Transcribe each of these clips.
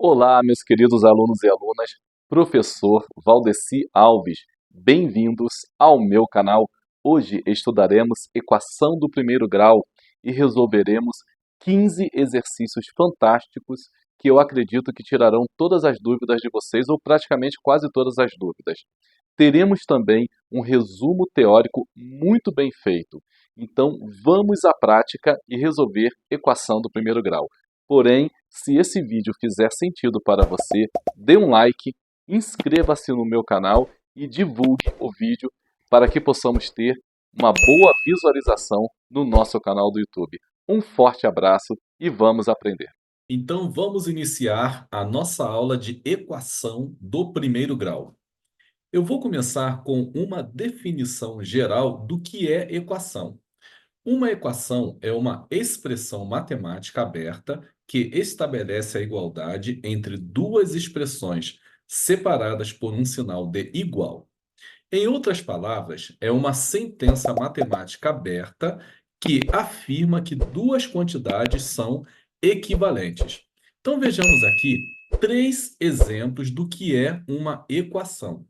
Olá, meus queridos alunos e alunas, professor Valdeci Alves, bem-vindos ao meu canal. Hoje estudaremos equação do primeiro grau e resolveremos 15 exercícios fantásticos que eu acredito que tirarão todas as dúvidas de vocês, ou praticamente quase todas as dúvidas. Teremos também um resumo teórico muito bem feito. Então, vamos à prática e resolver equação do primeiro grau. Porém, se esse vídeo fizer sentido para você, dê um like, inscreva-se no meu canal e divulgue o vídeo para que possamos ter uma boa visualização no nosso canal do YouTube. Um forte abraço e vamos aprender. Então, vamos iniciar a nossa aula de equação do primeiro grau. Eu vou começar com uma definição geral do que é equação. Uma equação é uma expressão matemática aberta que estabelece a igualdade entre duas expressões separadas por um sinal de igual. Em outras palavras, é uma sentença matemática aberta que afirma que duas quantidades são equivalentes. Então, vejamos aqui três exemplos do que é uma equação.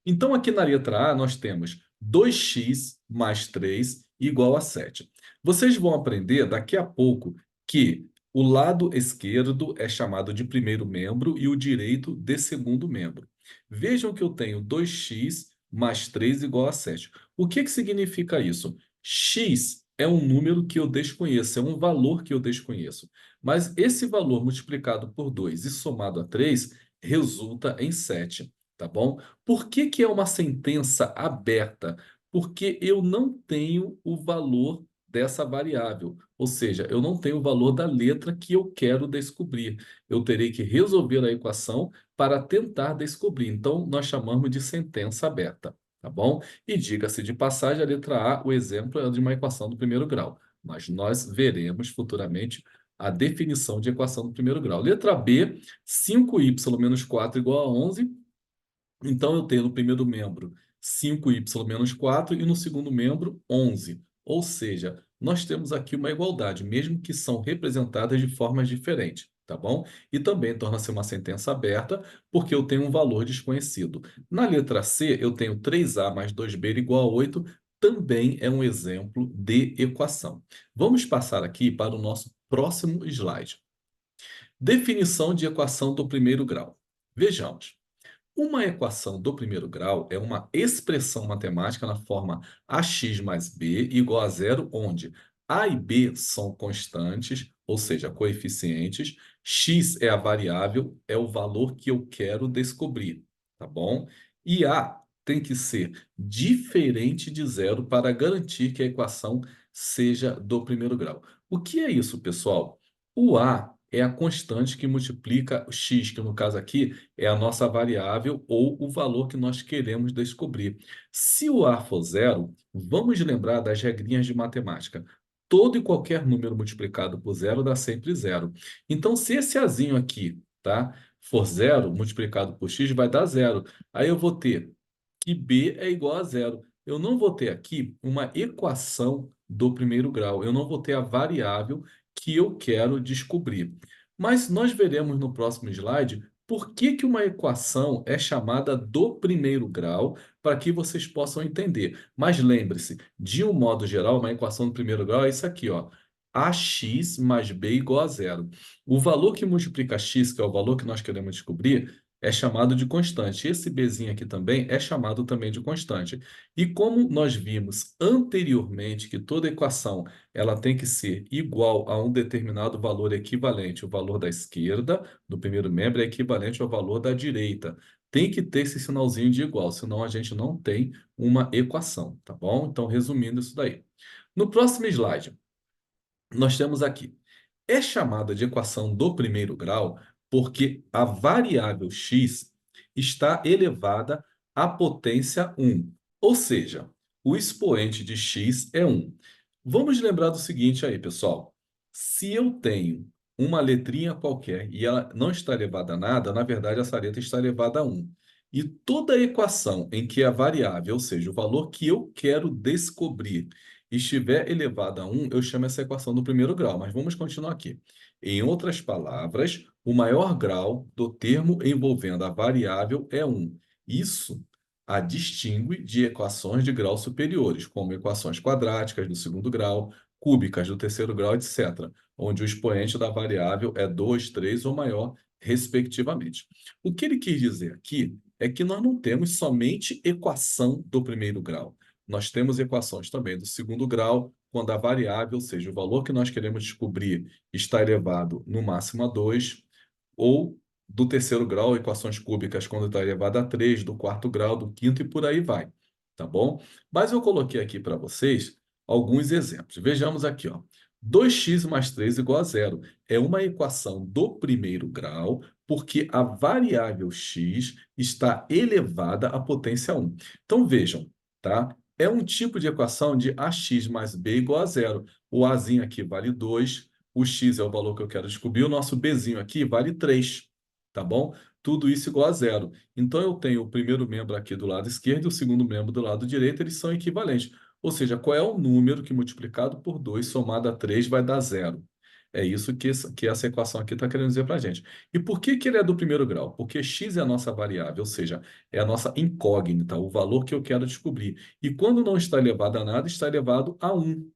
Então, aqui na letra A, nós temos 2x mais 3 igual a 7. Vocês vão aprender daqui a pouco que o lado esquerdo é chamado de primeiro membro e o direito de segundo membro. Vejam que eu tenho 2x mais 3 igual a 7. O que significa isso? X é um número que eu desconheço, é um valor que eu desconheço. Mas esse valor multiplicado por 2 e somado a 3 resulta em 7, tá bom? Por que é uma sentença aberta? Porque eu não tenho o valor dessa variável, ou seja, eu não tenho o valor da letra que eu quero descobrir. Eu terei que resolver a equação para tentar descobrir. Então, nós chamamos de sentença aberta, tá bom? E diga-se de passagem, a letra A, o exemplo é de uma equação do primeiro grau, mas nós veremos futuramente a definição de equação do primeiro grau. Letra B, 5y menos 4 igual a 11. Então, eu tenho no primeiro membro 5y menos 4 e no segundo membro 11. Ou seja, nós temos aqui uma igualdade, mesmo que são representadas de formas diferentes, tá bom? E também torna-se uma sentença aberta, porque eu tenho um valor desconhecido. Na letra C, eu tenho 3a mais 2b igual a 8, também é um exemplo de equação. Vamos passar aqui para o nosso próximo slide. Definição de equação do primeiro grau. Vejamos. Uma equação do primeiro grau é uma expressão matemática na forma ax mais b igual a zero, onde a e b são constantes, ou seja, coeficientes, x é a variável, é o valor que eu quero descobrir, tá bom? E a tem que ser diferente de zero para garantir que a equação seja do primeiro grau. O que é isso, pessoal? O a é a constante que multiplica o x, que no caso aqui é a nossa variável ou o valor que nós queremos descobrir. Se o a for zero, vamos lembrar das regrinhas de matemática. Todo e qualquer número multiplicado por zero dá sempre zero. Então, se esse azinho aqui, tá, for zero, multiplicado por x, vai dar zero. Aí eu vou ter que b é igual a zero. Eu não vou ter aqui uma equação do primeiro grau. Eu não vou ter a variável que eu quero descobrir. Mas nós veremos no próximo slide por que uma equação é chamada do primeiro grau, para que vocês possam entender. Mas lembre-se, de um modo geral, uma equação do primeiro grau é isso aqui, ó. Ax mais b igual a zero. O valor que multiplica x, que é o valor que nós queremos descobrir, é chamado de constante. Esse bzinho aqui também é chamado também de constante. E como nós vimos anteriormente que toda equação ela tem que ser igual a um determinado valor equivalente. O valor da esquerda, do primeiro membro, é equivalente ao valor da direita. Tem que ter esse sinalzinho de igual, senão a gente não tem uma equação, tá bom? Então, resumindo isso daí. No próximo slide, nós temos aqui. É chamada de equação do primeiro grau porque a variável x está elevada à potência 1. Ou seja, o expoente de x é 1. Vamos lembrar do seguinte aí, pessoal. Se eu tenho uma letrinha qualquer e ela não está elevada a nada, na verdade essa letra está elevada a 1. E toda equação em que a variável, ou seja, o valor que eu quero descobrir, estiver elevada a 1, eu chamo essa equação do primeiro grau. Mas vamos continuar aqui. Em outras palavras, o maior grau do termo envolvendo a variável é 1. Isso a distingue de equações de graus superiores, como equações quadráticas do segundo grau, cúbicas do terceiro grau, etc., onde o expoente da variável é 2, 3 ou maior, respectivamente. O que ele quis dizer aqui é que nós não temos somente equação do primeiro grau. Nós temos equações também do segundo grau, quando a variável, ou seja, o valor que nós queremos descobrir, está elevado no máximo a 2, ou do terceiro grau, equações cúbicas quando está elevado a 3, do quarto grau, do quinto e por aí vai, tá bom? Mas eu coloquei aqui para vocês alguns exemplos. Vejamos aqui, ó. 2x mais 3 igual a zero. É uma equação do primeiro grau, porque a variável x está elevada à potência 1. Então, vejam, tá? É um tipo de equação de ax mais b igual a zero. O azinho aqui vale 2, o x é o valor que eu quero descobrir, o nosso bzinho aqui vale 3, tá bom? Tudo isso igual a zero. Então, eu tenho o primeiro membro aqui do lado esquerdo e o segundo membro do lado direito, eles são equivalentes. Ou seja, qual é o número que multiplicado por 2 somado a 3 vai dar zero? É isso que essa equação aqui está querendo dizer para a gente. E por que ele é do primeiro grau? Porque x é a nossa variável, ou seja, é a nossa incógnita, o valor que eu quero descobrir. E quando não está elevado a nada, está elevado a 1.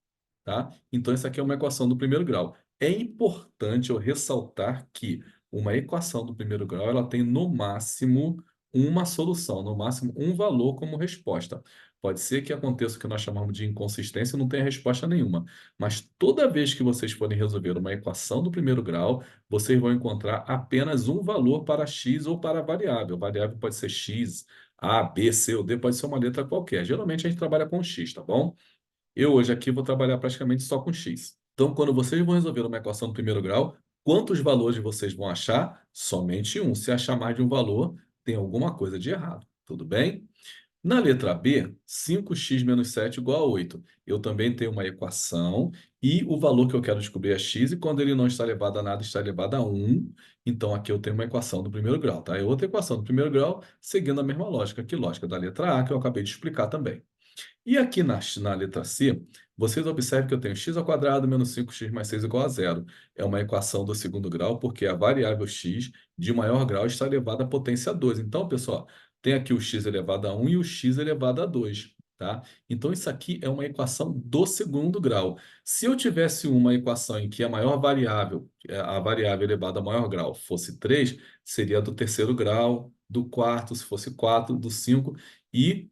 Tá? Então, essa aqui é uma equação do primeiro grau. É importante eu ressaltar que uma equação do primeiro grau ela tem no máximo uma solução, no máximo um valor como resposta. Pode ser que aconteça o que nós chamamos de inconsistência e não tenha resposta nenhuma. Mas toda vez que vocês forem resolver uma equação do primeiro grau, vocês vão encontrar apenas um valor para x ou para a variável. A variável pode ser x, a, b, c ou d, pode ser uma letra qualquer. Geralmente a gente trabalha com x, tá bom? Eu hoje aqui vou trabalhar praticamente só com x. Então, quando vocês vão resolver uma equação do primeiro grau, quantos valores vocês vão achar? Somente um. Se achar mais de um valor, tem alguma coisa de errado. Tudo bem? Na letra B, 5x menos 7 igual a 8. Eu também tenho uma equação e o valor que eu quero descobrir é x, e quando ele não está elevado a nada, está elevado a 1. Então, aqui eu tenho uma equação do primeiro grau, tá? É outra equação do primeiro grau, seguindo a mesma lógica, que lógica da letra A, que eu acabei de explicar também. E aqui na letra C, vocês observem que eu tenho x ao quadrado menos 5x mais 6 igual a zero. É uma equação do segundo grau, porque a variável x de maior grau está elevada à potência 2. Então, pessoal, tem aqui o x elevado a 1 e o x elevado a 2. Tá? Então, isso aqui é uma equação do segundo grau. Se eu tivesse uma equação em que a maior variável, a variável elevada a maior grau, fosse 3, seria do terceiro grau, do quarto, se fosse 4, do 5, e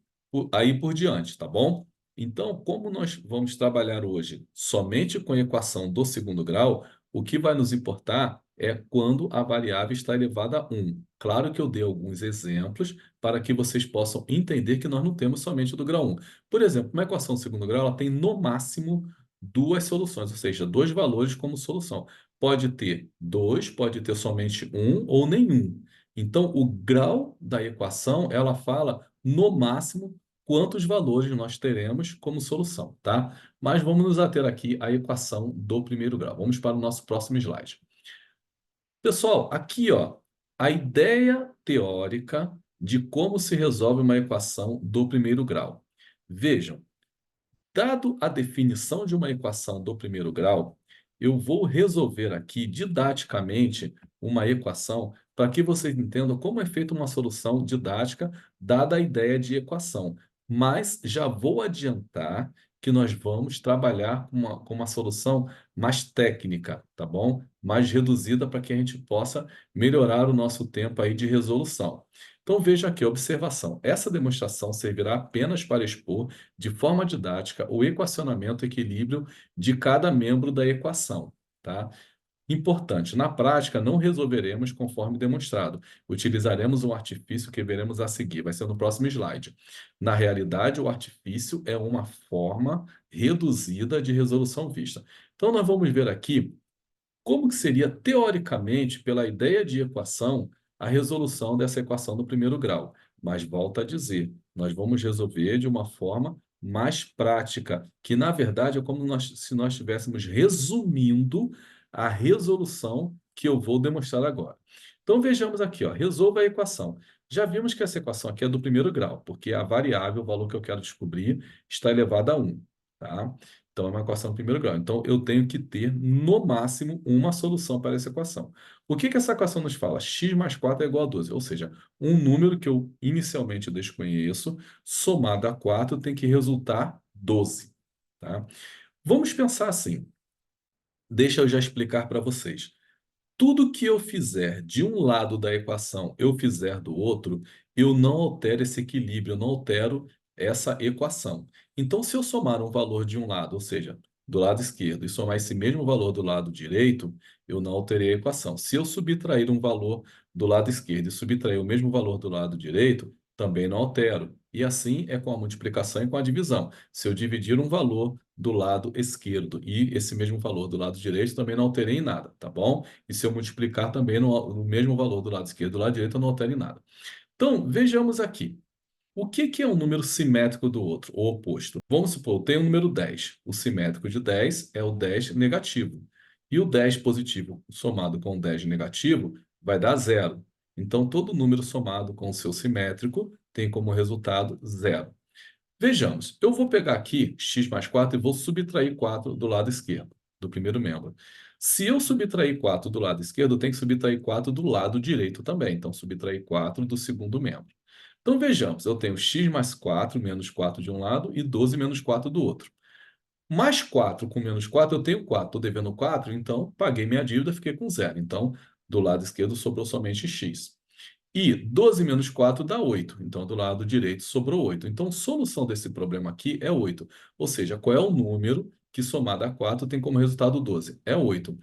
aí por diante, tá bom? Então, como nós vamos trabalhar hoje somente com a equação do segundo grau, o que vai nos importar é quando a variável está elevada a 1. Claro que eu dei alguns exemplos para que vocês possam entender que nós não temos somente do grau 1. Por exemplo, uma equação do segundo grau ela tem no máximo duas soluções, ou seja, dois valores como solução. Pode ter dois, pode ter somente um ou nenhum. Então, o grau da equação, ela fala no máximo quantos valores nós teremos como solução, tá? Mas vamos nos ater aqui à equação do primeiro grau. Vamos para o nosso próximo slide. Pessoal, aqui, ó, a ideia teórica de como se resolve uma equação do primeiro grau. Vejam, dado a definição de uma equação do primeiro grau, eu vou resolver aqui didaticamente uma equação para que vocês entendam como é feita uma solução didática dada a ideia de equação. Mas já vou adiantar que nós vamos trabalhar com uma solução mais técnica, tá bom? Mais reduzida para que a gente possa melhorar o nosso tempo aí de resolução. Então veja aqui a observação. Essa demonstração servirá apenas para expor de forma didática o equacionamento e equilíbrio de cada membro da equação, tá? Importante, na prática, não resolveremos conforme demonstrado. Utilizaremos um artifício que veremos a seguir, vai ser no próximo slide. Na realidade, o artifício é uma forma reduzida de resolução vista. Então, nós vamos ver aqui como que seria, teoricamente, pela ideia de equação, a resolução dessa equação do primeiro grau? Mas volto a dizer, nós vamos resolver de uma forma mais prática, que na verdade é como se nós estivéssemos resumindo a resolução que eu vou demonstrar agora. Então vejamos aqui, ó, resolva a equação. Já vimos que essa equação aqui é do primeiro grau, porque a variável, o valor que eu quero descobrir, está elevada a 1. Tá? Então, é uma equação de primeiro grau. Então, eu tenho que ter, no máximo, uma solução para essa equação. O que que essa equação nos fala? X mais 4 é igual a 12. Ou seja, um número que eu inicialmente desconheço, somado a 4, tem que resultar 12. Tá? Vamos pensar assim. Deixa eu já explicar para vocês. Tudo que eu fizer de um lado da equação, eu fizer do outro, eu não altero esse equilíbrio, eu não altero essa equação. Então, se eu somar um valor de um lado, ou seja, do lado esquerdo, e somar esse mesmo valor do lado direito, eu não alterei a equação. Se eu subtrair um valor do lado esquerdo e subtrair o mesmo valor do lado direito, também não altero. E assim é com a multiplicação e com a divisão. Se eu dividir um valor do lado esquerdo e esse mesmo valor do lado direito, também não alterei em nada, tá bom? E se eu multiplicar também no mesmo valor do lado esquerdo e do lado direito, eu não altero em nada. Então, vejamos aqui. O que que é um número simétrico do outro, ou oposto? Vamos supor, eu tenho o número 10. O simétrico de 10 é o 10 negativo. E o 10 positivo somado com o 10 negativo vai dar zero. Então, todo número somado com o seu simétrico tem como resultado zero. Vejamos, eu vou pegar aqui x mais 4 e vou subtrair 4 do lado esquerdo, do primeiro membro. Se eu subtrair 4 do lado esquerdo, eu tenho que subtrair 4 do lado direito também. Então, subtrair 4 do segundo membro. Então, vejamos, eu tenho x mais 4 menos 4 de um lado e 12 menos 4 do outro. Mais 4 com menos 4, eu tenho 4. Estou devendo 4, então paguei minha dívida, fiquei com zero. Então, do lado esquerdo sobrou somente x. E 12 menos 4 dá 8. Então, do lado direito sobrou 8. Então, a solução desse problema aqui é 8. Ou seja, qual é o número que somado a 4 tem como resultado 12? É 8.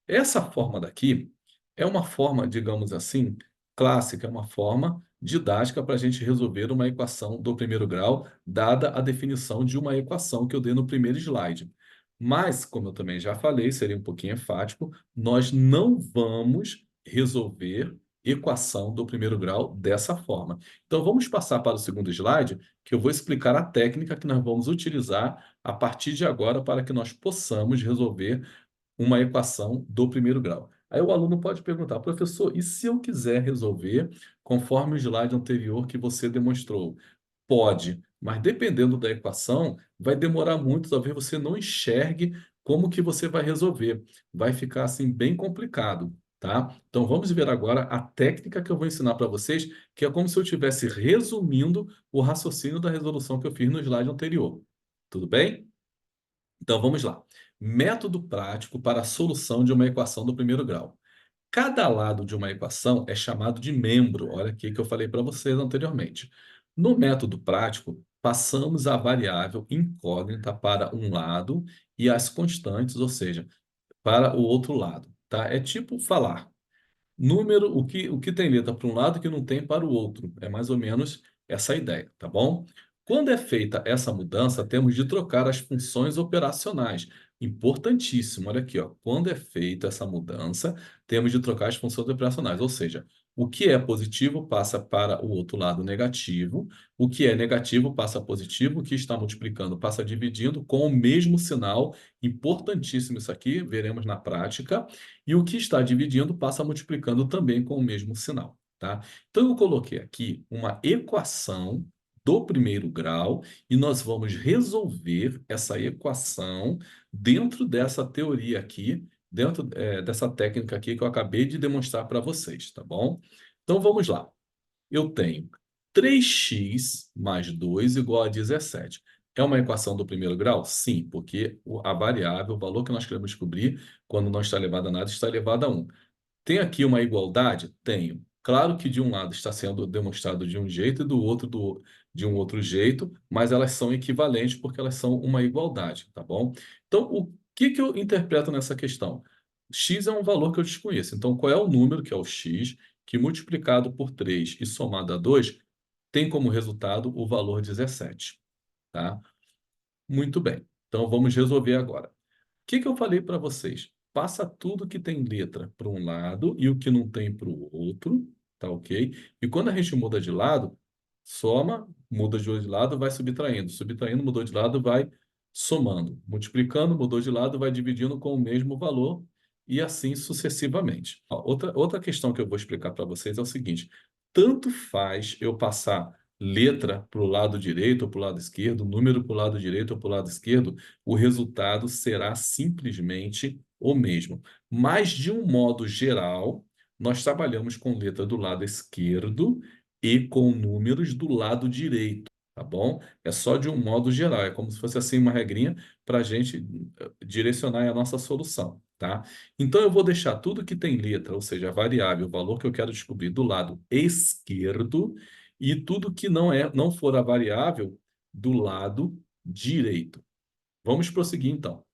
Essa forma daqui é uma forma, digamos assim, clássica, é uma forma didática para a gente resolver uma equação do primeiro grau, dada a definição de uma equação que eu dei no primeiro slide. Mas, como eu também já falei, seria um pouquinho enfático, nós não vamos resolver equação do primeiro grau dessa forma. Então, vamos passar para o segundo slide, que eu vou explicar a técnica que nós vamos utilizar a partir de agora para que nós possamos resolver uma equação do primeiro grau. Aí o aluno pode perguntar, professor, e se eu quiser resolver conforme o slide anterior que você demonstrou? Pode, mas dependendo da equação, vai demorar muito, talvez você não enxergue como que você vai resolver. Vai ficar assim bem complicado, tá? Então vamos ver agora a técnica que eu vou ensinar para vocês, que é como se eu estivesse resumindo o raciocínio da resolução que eu fiz no slide anterior. Tudo bem? Então vamos lá. Método prático para a solução de uma equação do primeiro grau. Cada lado de uma equação é chamado de membro. Olha aqui que eu falei para vocês anteriormente. No método prático, passamos a variável incógnita para um lado e as constantes, ou seja, para o outro lado, tá? É tipo falar. Número, o que tem letra para um lado que não tem para o outro. É mais ou menos essa a ideia, tá bom? Quando é feita essa mudança, temos de trocar as funções operacionais. Importantíssimo, olha aqui, ó. Quando é feita essa mudança, temos de trocar as funções operacionais. Ou seja, o que é positivo passa para o outro lado negativo, o que é negativo passa a positivo, o que está multiplicando passa dividindo com o mesmo sinal. Importantíssimo isso aqui, veremos na prática. E o que está dividindo passa multiplicando também com o mesmo sinal, tá? Então, eu coloquei aqui uma equação do primeiro grau e nós vamos resolver essa equação dentro dessa teoria aqui, dentro, dessa técnica aqui que eu acabei de demonstrar para vocês, tá bom? Então, vamos lá. Eu tenho 3x mais 2 igual a 17. É uma equação do primeiro grau? Sim, porque a variável, o valor que nós queremos descobrir, quando não está elevado a nada, está elevado a 1. Tem aqui uma igualdade? Tenho. Claro que de um lado está sendo demonstrado de um jeito e do outro de um outro jeito, mas elas são equivalentes porque elas são uma igualdade, tá bom? Então, o que que eu interpreto nessa questão? X é um valor que eu desconheço. Então, qual é o número, que é o x, que multiplicado por 3 e somado a 2 tem como resultado o valor 17, tá? Muito bem. Então, vamos resolver agora. O que que eu falei para vocês? Passa tudo que tem letra para um lado e o que não tem para o outro, tá ok? E quando a gente muda de lado, soma, muda de lado, vai subtraindo. Subtraindo, mudou de lado, vai somando. Multiplicando, mudou de lado, vai dividindo com o mesmo valor e assim sucessivamente. Ó, outra questão que eu vou explicar para vocês é o seguinte: tanto faz eu passar letra para o lado direito ou para o lado esquerdo, número para o lado direito ou para o lado esquerdo, o resultado será simplesmente o mesmo. Mas, de um modo geral, nós trabalhamos com letra do lado esquerdo e com números do lado direito, tá bom? É só de um modo geral, é como se fosse assim uma regrinha para a gente direcionar a nossa solução, tá? Então, eu vou deixar tudo que tem letra, ou seja, a variável, o valor que eu quero descobrir do lado esquerdo, e tudo que não for a variável do lado direito. Vamos prosseguir, então.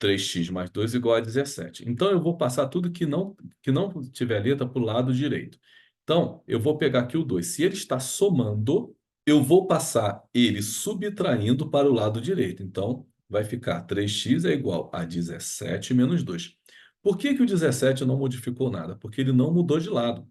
3x mais 2 igual a 17. Então, eu vou passar tudo que não tiver letra para o lado direito. Então, eu vou pegar aqui o 2. Se ele está somando, eu vou passar ele subtraindo para o lado direito. Então, vai ficar 3x é igual a 17 menos 2. Por que que o 17 não modificou nada? Porque ele não mudou de lado.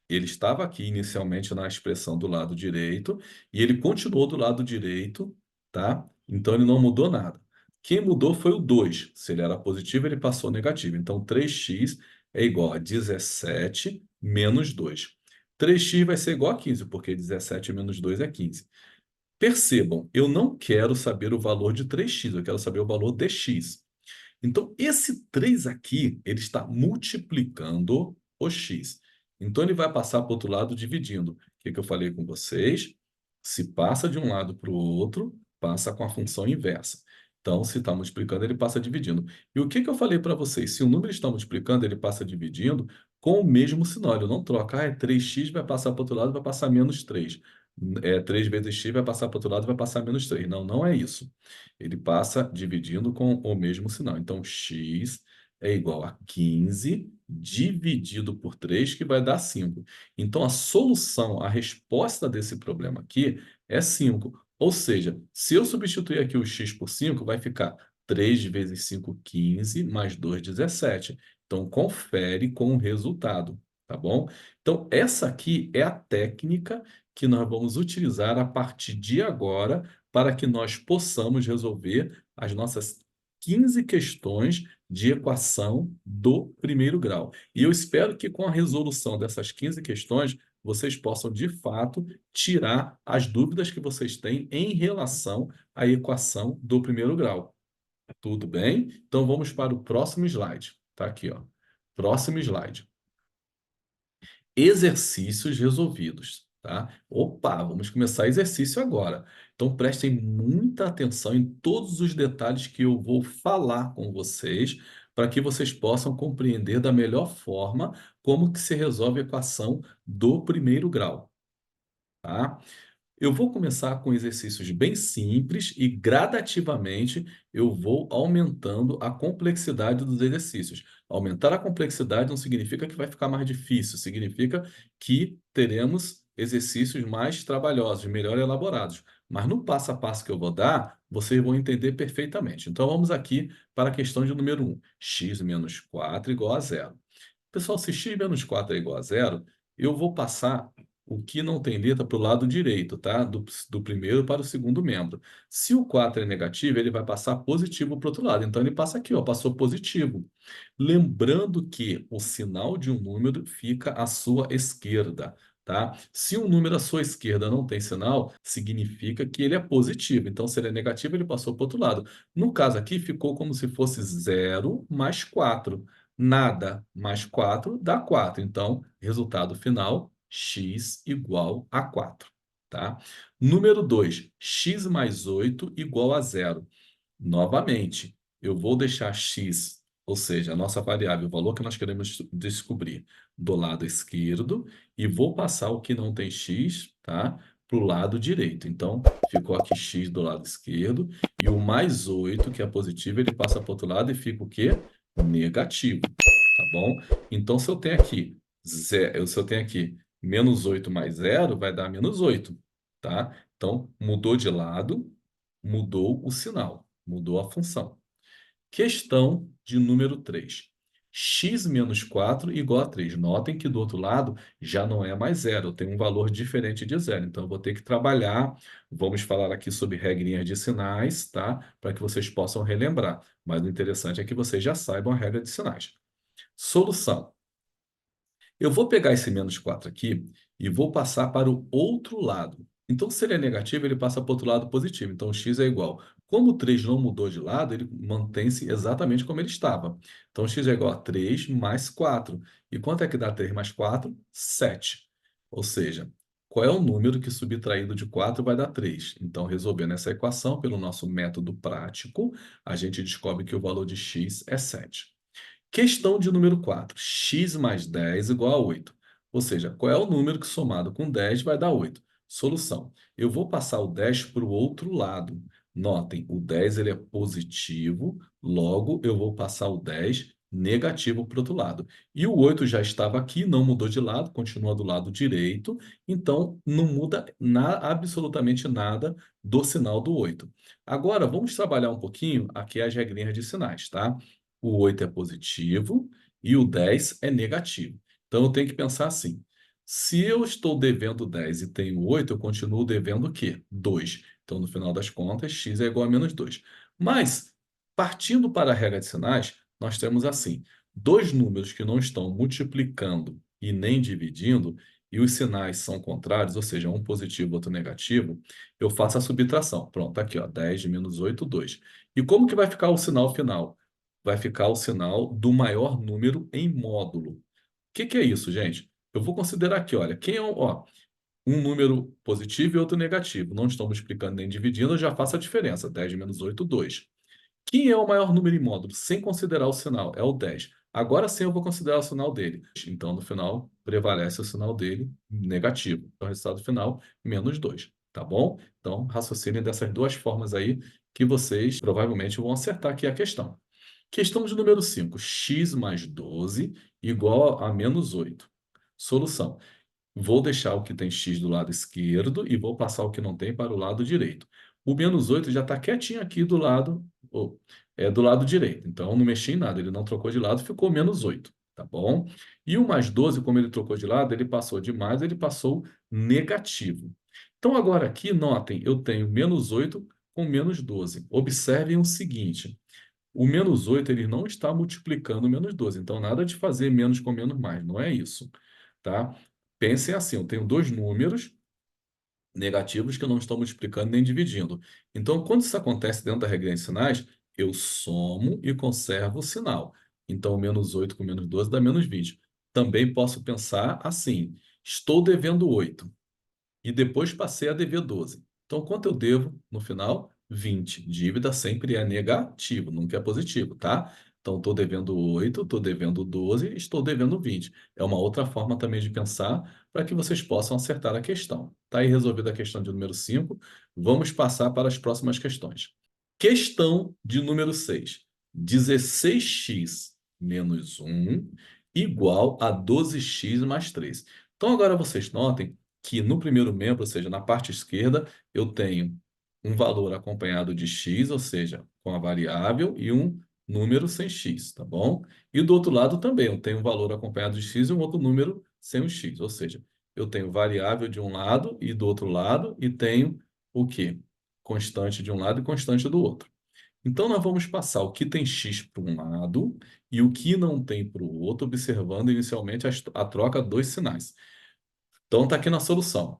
Ele estava aqui inicialmente na expressão do lado direito e ele continuou do lado direito, tá? Então ele não mudou nada. Quem mudou foi o 2. Se ele era positivo, ele passou negativo. Então 3x é igual a 17 menos 2. 3x vai ser igual a 15, porque 17 menos 2 é 15. Percebam, eu não quero saber o valor de 3x, eu quero saber o valor de x. Então, esse 3 aqui, ele está multiplicando o x. Então, ele vai passar para o outro lado dividindo. O que que eu falei com vocês? Se passa de um lado para o outro, passa com a função inversa. Então, se está multiplicando, ele passa dividindo. E o que que eu falei para vocês? Se o número está multiplicando, ele passa dividindo com o mesmo sinal. Ele não troca. Ah, é 3x, vai passar para o outro lado, vai passar menos 3. É 3 vezes x, vai passar para o outro lado, vai passar menos 3. Não, não é isso. Ele passa dividindo com o mesmo sinal. Então, x é igual a 15 dividido por 3, que vai dar 5. Então, a solução, a resposta desse problema aqui é 5. Ou seja, se eu substituir aqui o x por 5, vai ficar 3 vezes 5, 15, mais 2, 17. Então, confere com o resultado, tá bom? Então, essa aqui é a técnica que nós vamos utilizar a partir de agora para que nós possamos resolver as nossas 15 questões de equação do primeiro grau. E eu espero que com a resolução dessas 15 questões, vocês possam, de fato, tirar as dúvidas que vocês têm em relação à equação do primeiro grau. Tudo bem? Então vamos para o próximo slide. Tá aqui, ó. Próximo slide. Exercícios resolvidos, tá? Opa, vamos começar exercício agora. Então prestem muita atenção em todos os detalhes que eu vou falar com vocês, para que vocês possam compreender da melhor forma como que se resolve a equação do primeiro grau, tá? Eu vou começar com exercícios bem simples e gradativamente eu vou aumentando a complexidade dos exercícios. Aumentar a complexidade não significa que vai ficar mais difícil, significa que teremos exercícios mais trabalhosos, melhor elaborados. Mas no passo a passo que eu vou dar, vocês vão entender perfeitamente. Então vamos aqui para a questão de número 1. X menos 4 igual a zero. Pessoal, se x menos 4 é igual a zero, eu vou passar o que não tem letra para o lado direito, tá? Do primeiro para o segundo membro. Se o 4 é negativo, ele vai passar positivo para o outro lado. Então, ele passa aqui, ó, passou positivo. Lembrando que o sinal de um número fica à sua esquerda, tá? Se um número à sua esquerda não tem sinal, significa que ele é positivo. Então, se ele é negativo, ele passou para o outro lado. No caso aqui, ficou como se fosse 0 mais 4. Nada mais 4 dá 4. Então, resultado final, x igual a 4. Tá? Número 2, x mais 8 igual a zero. Novamente, eu vou deixar x, ou seja, a nossa variável, o valor que nós queremos descobrir, do lado esquerdo, e vou passar o que não tem x, tá? Para o lado direito. Então, ficou aqui x do lado esquerdo, e o mais 8, que é positivo, ele passa para o outro lado e fica o quê? Negativo, tá bom? Então, se eu tenho aqui menos 8 mais zero, vai dar menos 8, tá? Então, mudou de lado, mudou o sinal, mudou a função. Questão de número 3. X menos 4 igual a 3. Notem que do outro lado já não é mais zero, tem um valor diferente de zero. Então, eu vou ter que trabalhar. Vamos falar aqui sobre regrinhas de sinais, tá? Para que vocês possam relembrar. Mas o interessante é que vocês já saibam a regra de sinais. Solução. Eu vou pegar esse menos 4 aqui e vou passar para o outro lado. Então, se ele é negativo, ele passa para o outro lado positivo. Então, x é igual. Como o 3 não mudou de lado, ele mantém-se exatamente como ele estava. Então, x é igual a 3 mais 4. E quanto é que dá 3 mais 4? 7. Ou seja, qual é o número que subtraído de 4 vai dar 3? Então, resolvendo essa equação pelo nosso método prático, a gente descobre que o valor de x é 7. Questão de número 4. X mais 10 igual a 8. Ou seja, qual é o número que somado com 10 vai dar 8? Solução. Eu vou passar o 10 para o outro lado. Notem, o 10 ele é positivo, logo eu vou passar o 10 negativo para o outro lado. E o 8 já estava aqui, não mudou de lado, continua do lado direito, então não muda absolutamente nada do sinal do 8. Agora, vamos trabalhar um pouquinho aqui as regrinhas de sinais, tá? O 8 é positivo e o 10 é negativo. Então, eu tenho que pensar assim: se eu estou devendo 10 e tenho 8, eu continuo devendo o quê? 2. Então, no final das contas, x é igual a menos 2. Mas, partindo para a regra de sinais, nós temos assim: dois números que não estão multiplicando e nem dividindo, e os sinais são contrários, ou seja, um positivo e outro negativo, eu faço a subtração. Pronto, tá aqui, ó, 10 de menos 8, 2. E como que vai ficar o sinal final? Vai ficar o sinal do maior número em módulo. O que que é isso, gente? Eu vou considerar aqui, olha, quem é um número positivo e outro negativo. Não estão multiplicando nem dividindo, eu já faço a diferença. 10 menos 8, 2. Quem é o maior número em módulo, sem considerar o sinal? É o 10. Agora sim eu vou considerar o sinal dele. Então, no final, prevalece o sinal dele negativo. Então, o resultado final, menos 2. Tá bom? Então, raciocinem dessas duas formas aí que vocês provavelmente vão acertar aqui a questão. Questão de número 5. X mais 12 igual a menos 8. Solução. Vou deixar o que tem x do lado esquerdo e vou passar o que não tem para o lado direito. O menos 8 já está quietinho aqui do lado direito. Então, não mexi em nada. Ele não trocou de lado, ficou menos 8. Tá bom? E o mais 12, como ele trocou de lado, ele passou de mais, ele passou negativo. Então, agora aqui, notem, eu tenho menos 8 com menos 12. Observem o seguinte. O menos 8 ele não está multiplicando o menos 12. Então, nada de fazer menos com menos mais. Não é isso. Tá? Pensem assim, eu tenho dois números negativos que não estão multiplicando nem dividindo. Então, quando isso acontece dentro da regra de sinais, eu somo e conservo o sinal. Então, menos 8 com menos 12 dá menos 20. Também posso pensar assim, estou devendo 8 e depois passei a dever 12. Então, quanto eu devo no final? 20. Dívida sempre é negativo, nunca é positivo, tá? Então, estou devendo 8, estou devendo 12, estou devendo 20. É uma outra forma também de pensar para que vocês possam acertar a questão. Está aí resolvida a questão de número 5. Vamos passar para as próximas questões. Questão de número 6. 16x menos 1 igual a 12x mais 3. Então, agora vocês notem que no primeiro membro, ou seja, na parte esquerda, eu tenho um valor acompanhado de x, ou seja, com a variável, e um número sem x, tá bom? E do outro lado também, eu tenho um valor acompanhado de x e um outro número sem o x, ou seja, eu tenho variável de um lado e do outro lado, e tenho o quê? Constante de um lado e constante do outro. Então, nós vamos passar o que tem x para um lado e o que não tem para o outro, observando inicialmente a troca dos sinais. Então, está aqui na solução. O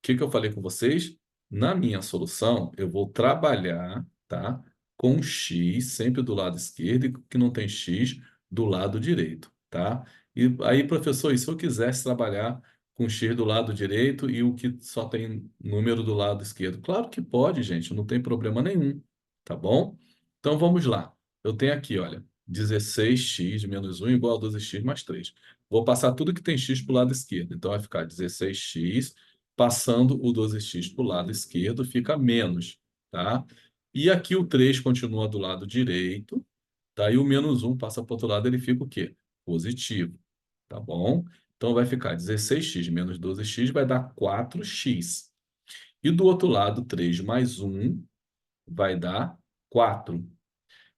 que que eu falei com vocês? Na minha solução, eu vou trabalhar, tá, com x sempre do lado esquerdo e que não tem x do lado direito, tá? E aí, professor, e se eu quisesse trabalhar com x do lado direito e o que só tem número do lado esquerdo? Claro que pode, gente, não tem problema nenhum, tá bom? Então, vamos lá. Eu tenho aqui, olha, 16x menos 1 igual a 12x mais 3. Vou passar tudo que tem x para o lado esquerdo. Então, vai ficar 16x passando o 12x para o lado esquerdo, fica menos, tá? E aqui o 3 continua do lado direito, tá? E o menos 1 passa para o outro lado, ele fica o quê? Positivo, tá bom? Então vai ficar 16x menos 12x vai dar 4x. E do outro lado, 3 mais 1 vai dar 4.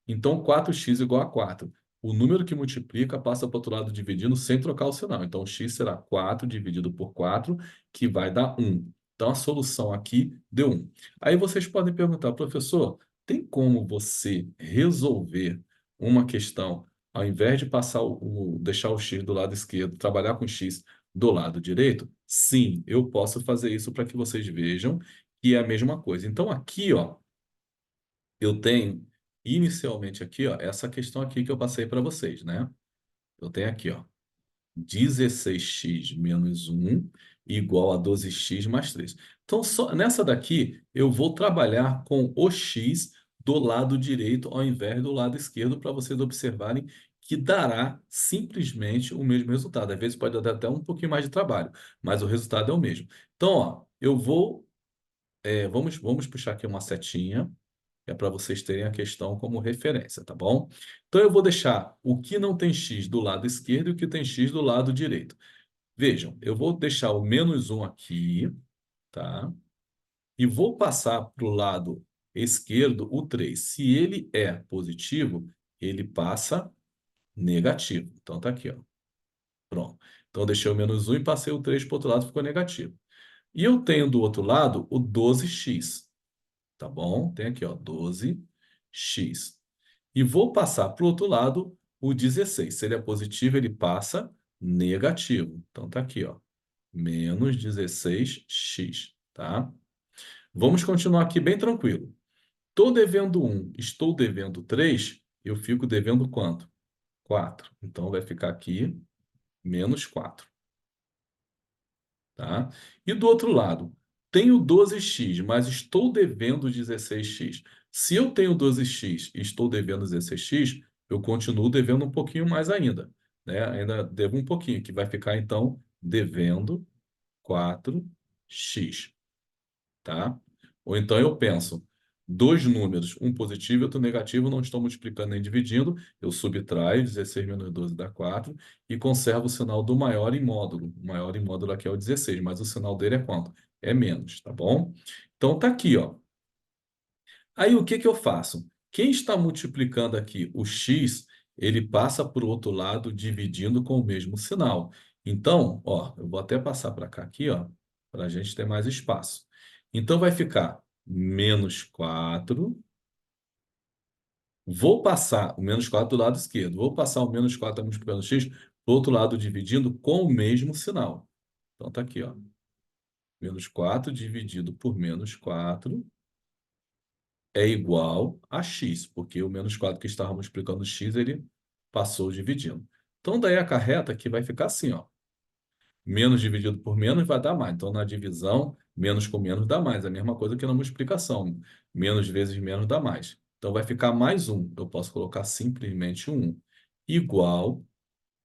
Então, 4x igual a 4. O número que multiplica passa para o outro lado dividindo sem trocar o sinal. Então, x será 4 dividido por 4, que vai dar 1. Então, a solução aqui deu 1. Aí vocês podem perguntar, professor, tem como você resolver uma questão ao invés de passar deixar o x do lado esquerdo, trabalhar com x do lado direito? Sim, eu posso fazer isso para que vocês vejam que é a mesma coisa. Então, aqui, ó, eu tenho inicialmente aqui, ó, essa questão aqui que eu passei para vocês, né? Eu tenho aqui, ó, 16x menos 1 igual a 12x mais 3. Então, nessa daqui, eu vou trabalhar com o x do lado direito ao invés do lado esquerdo, para vocês observarem que dará simplesmente o mesmo resultado. Às vezes pode dar até um pouquinho mais de trabalho, mas o resultado é o mesmo. Então, ó, vamos puxar aqui uma setinha, que é para vocês terem a questão como referência, tá bom? Então, eu vou deixar o que não tem x do lado esquerdo e o que tem x do lado direito. Vejam, eu vou deixar o menos 1 aqui, tá? E vou passar para o lado esquerdo o 3. Se ele é positivo, ele passa negativo. Então, tá aqui, ó. Pronto. Então, eu deixei o menos 1 e passei o 3 para o outro lado, ficou negativo. E eu tenho do outro lado o 12x, tá bom? Tem aqui, ó, 12x. E vou passar para o outro lado o 16. Se ele é positivo, ele passa negativo. Então, tá aqui, ó, menos 16x, tá? Vamos continuar aqui bem tranquilo. Estou devendo 1, estou devendo 3, eu fico devendo quanto? 4. Então, vai ficar aqui menos 4. Tá? E do outro lado, tenho 12x, mas estou devendo 16x. Se eu tenho 12x e estou devendo 16x, eu continuo devendo um pouquinho mais ainda, né? Ainda devo um pouquinho, que vai ficar, então, devendo 4x, tá? Ou então eu penso, dois números, um positivo e outro negativo, não estão multiplicando nem dividindo, eu subtraio, 16 menos 12 dá 4, e conservo o sinal do maior em módulo. O maior em módulo aqui é o 16, mas o sinal dele é quanto? É menos, tá bom? Então tá aqui, ó. Aí o que que eu faço? Quem está multiplicando aqui o x, ele passa para o outro lado dividindo com o mesmo sinal. Então, ó, eu vou até passar para cá aqui, ó, para a gente ter mais espaço. Então vai ficar menos 4. Vou passar o menos 4 do lado esquerdo. Vou passar o menos 4 multiplicando x para o outro lado dividindo com o mesmo sinal. Então tá aqui, ó. Menos 4 dividido por menos 4 é igual a x, porque o menos 4 que estava multiplicando x, ele passou dividindo. Então, daí acarreta que vai ficar assim, ó. Menos dividido por menos vai dar mais. Então, na divisão, menos com menos dá mais. É a mesma coisa que na multiplicação. Menos vezes menos dá mais. Então, vai ficar mais 1. Eu posso colocar simplesmente 1 igual